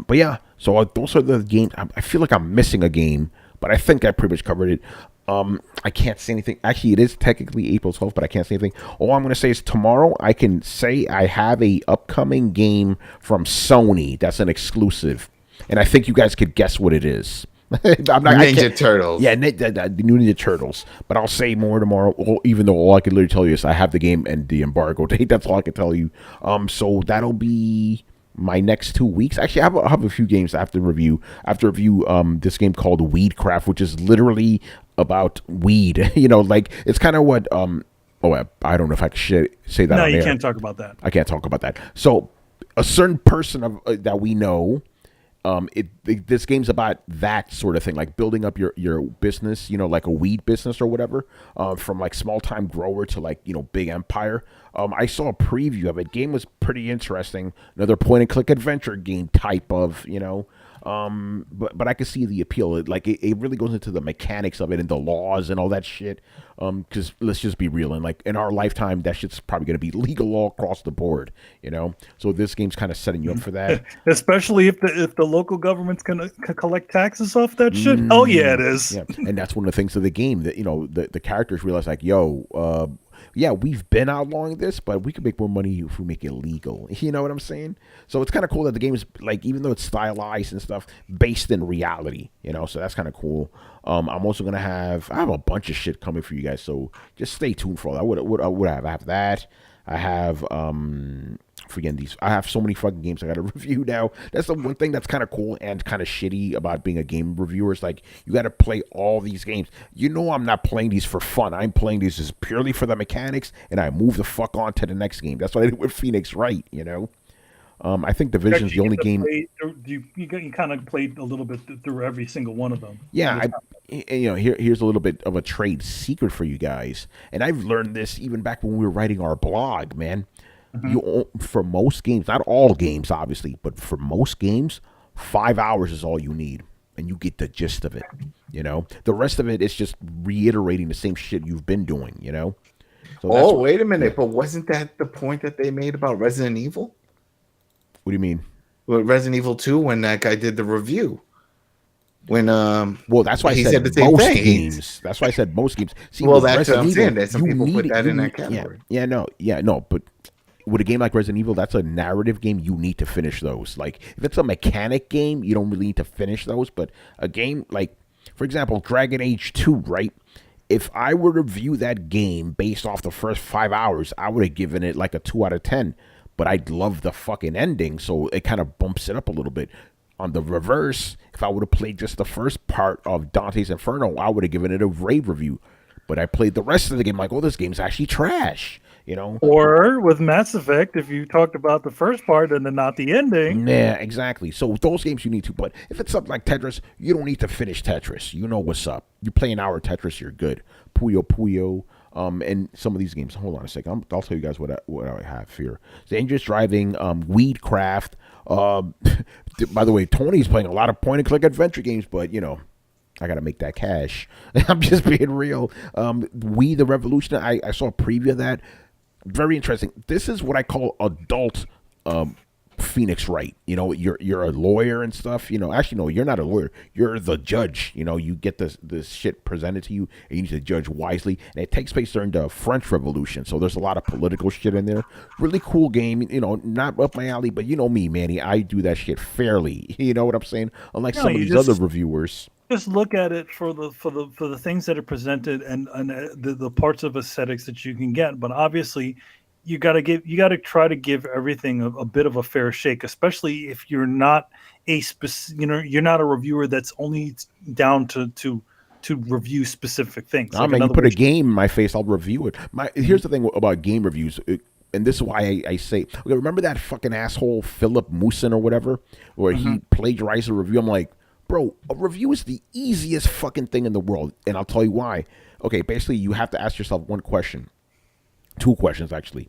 But yeah. So those are the games. I feel like I'm missing a game, but I think I pretty much covered it. I can't say anything. Actually, it is technically April 12th, but I can't say anything. All I'm going to say is tomorrow I can say I have a upcoming game from Sony that's an exclusive, and I think you guys could guess what it is. Ninja Turtles. Yeah, the new Ninja Turtles. But I'll say more tomorrow, even though all I can literally tell you is I have the game and the embargo date. That's all I can tell you. So that'll be my next 2 weeks. Actually, I have a few games I have to review. I have to review this game called Weedcraft, which is literally about weed. It's kind of what I don't know if I can say that. No, on you air. can't talk about that. I can't talk about that. So a certain person that we know, this game's about that sort of thing, like building up your business, like a weed business or whatever, from like small time grower to like, big empire. I saw a preview of it. Game was pretty interesting. Another point and click adventure game type of, but I could see the appeal. It really goes into the mechanics of it and the laws and all that shit. Because let's just be real, and like in our lifetime, that shit's probably going to be legal law across the board, So this game's kind of setting you up for that. Especially if the local government's going to collect taxes off that shit. Oh yeah, it is. Yeah, and that's one of the things of the game that the characters realize, like, yeah, we've been outlawing this, but we could make more money if we make it legal. You know what I'm saying? So it's kind of cool that the game is, like, even though it's stylized and stuff, based in reality, so that's kind of cool. I'm also going to I have a bunch of shit coming for you guys, so just stay tuned for all that. What I have? I have that. I have forgetting these. I have so many fucking games I got to review now. That's the one thing that's kind of cool and kind of shitty about being a game reviewer. Is like you got to play all these games. You know, I'm not playing these for fun. I'm playing these just purely for the mechanics, and I move the fuck on to the next game. That's what I did with Phoenix Wright. You know. I think Division's the only game. You kind of played a little bit through every single one of them. Yeah, here's a little bit of a trade secret for you guys, and I've learned this even back when we were writing our blog, man. For most games, not all games, obviously, but for most games, 5 hours is all you need, and you get the gist of it. You know, the rest of it is just reiterating the same shit you've been doing. You know. So wait a minute, but wasn't that the point that they made about Resident Evil? What do you mean? Well, Resident Evil 2, when that guy did the review. When well, that's why he I said the same most thing. games. That's why I said most games. See, well, that's what I'm Evil, saying. That some people put that in that category. No. But with a game like Resident Evil, that's a narrative game. You need to finish those. Like if it's a mechanic game, you don't really need to finish those. But a game like, for example, Dragon Age 2, right? If I were to review that game based off the first 5 hours, I would have given it like a 2 out of 10. But I love the fucking ending, so it kind of bumps it up a little bit. On the reverse, if I would have played just the first part of Dante's Inferno, I would have given it a rave review. But I played the rest of the game like, oh, this game's actually trash, you know? Or with Mass Effect, if you talked about the first part and then not the ending. Yeah, exactly. So those games you need to. But if it's something like Tetris, you don't need to finish Tetris. You know what's up. You play an hour of Tetris, you're good. Puyo Puyo. And some of these games. Hold on a second. I'll tell you guys what I have here. Dangerous Driving, Weedcraft. By the way, Tony's playing a lot of point-and-click adventure games, but you know, I gotta make that cash. I'm just being real. We the Revolution. I saw a preview of that. Very interesting. This is what I call adult Phoenix Wright. You know, you're a lawyer and stuff. You know, actually no, you're not a lawyer. You're the judge. You know, you get this shit presented to you, and you need to judge wisely. And it takes place during the French Revolution, so there's a lot of political shit in there. Really cool game. You know, not up my alley, but you know me, Manny. I do that shit fairly. You know what I'm saying? Unlike some of these other reviewers. Just look at it for the things that are presented and the parts of aesthetics that you can get. But obviously, you got to try to give everything a bit of a fair shake, especially if you're not you're not a reviewer that's only down to review specific things. I mean, you put a game in my face, I'll review it. Here's the thing about game reviews, and this is why I say, okay, remember that fucking asshole Philip Moosen or whatever, where he plagiarized a review? I'm like, bro, a review is the easiest fucking thing in the world, and I'll tell you why. Okay, basically, you have to ask yourself one question. Two questions, actually.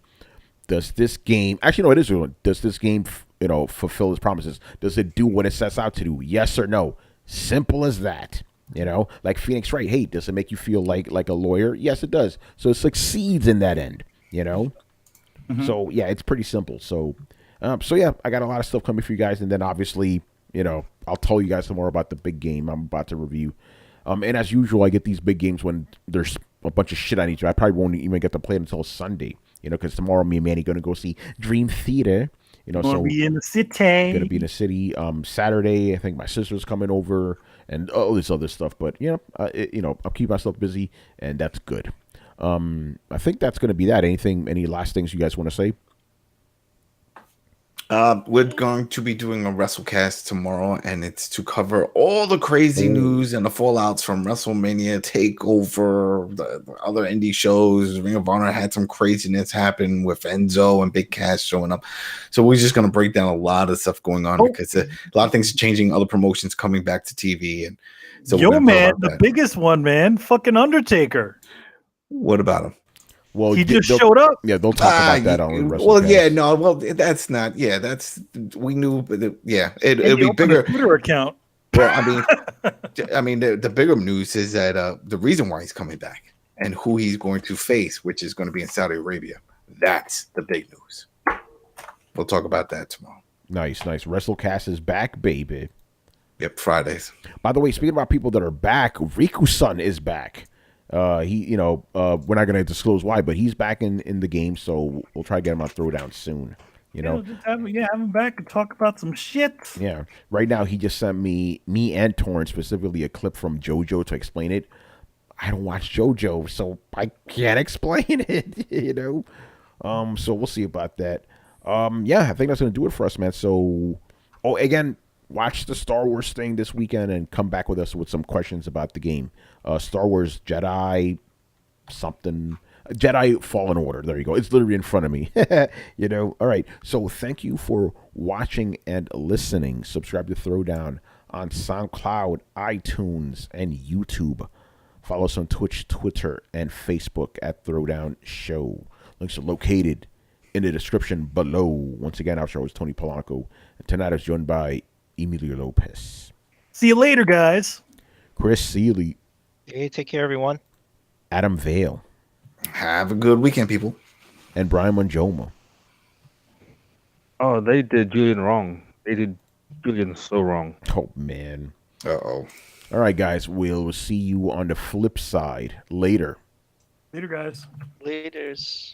Does this game... Actually, no, it is one. Does this game, fulfill its promises? Does it do what it sets out to do? Yes or no? Simple as that. You know? Like Phoenix Wright. Hey, does it make you feel like a lawyer? Yes, it does. So it succeeds in that end. You know? So, yeah, it's pretty simple. So, yeah, I got a lot of stuff coming for you guys. And then, obviously, I'll tell you guys some more about the big game I'm about to review. And as usual, I get these big games when there's a bunch of shit I need to. I probably won't even get to play it until Sunday, because tomorrow me and Manny going to go see Dream Theater. So be in the city. Going to be in the city. Saturday, I think my sister's coming over and all this other stuff. But I'll keep myself busy, and that's good. I think that's going to be that. Any last things you guys want to say? We're going to be doing a WrestleCast tomorrow, and it's to cover all the crazy news and the fallouts from WrestleMania Takeover, the other indie shows. Ring of Honor had some craziness happen with Enzo and Big Cass showing up. So we're just going to break down a lot of stuff going on because a lot of things are changing, other promotions coming back to TV. And so the biggest one, man, fucking Undertaker. What about him? Well, he just showed up. Yeah, they'll talk about that on WrestleCast. Well, yeah, no, well, that's not. Yeah, that's we knew. But it'll be bigger. Twitter account. Well, I mean, the bigger news is that the reason why he's coming back and who he's going to face, which is going to be in Saudi Arabia. That's the big news. We'll talk about that tomorrow. Nice. WrestleCast is back, baby. Yep, Fridays. By the way, speaking about people that are back, Riku-san is back. We're not going to disclose why, but he's back in the game, so we'll try to get him on Throwdown soon. Just have him back and talk about some shit. Yeah, right now he just sent me and Torrance specifically a clip from JoJo to explain it. I don't watch JoJo, so I can't explain it. So we'll see about that. Yeah, I think that's gonna do it for us, man. So, again, watch the Star Wars thing this weekend and come back with us with some questions about the game. Star Wars Jedi something. Jedi Fallen Order. There you go. It's literally in front of me. All right. So thank you for watching and listening. Subscribe to Throwdown on SoundCloud, iTunes, and YouTube. Follow us on Twitch, Twitter, and Facebook at Throwdown Show. Links are located in the description below. Once again, our show is Tony Polanco. And tonight I was joined by Emilio Lopez. See you later, guys. Chris Seeley. Hey, take care, everyone. Adam Vale. Have a good weekend, people. And Brian Monjoma. Oh, they did Julian wrong. They did Julian so wrong. Oh, man. Uh-oh. All right, guys. We'll see you on the flip side later. Later, guys. Laters.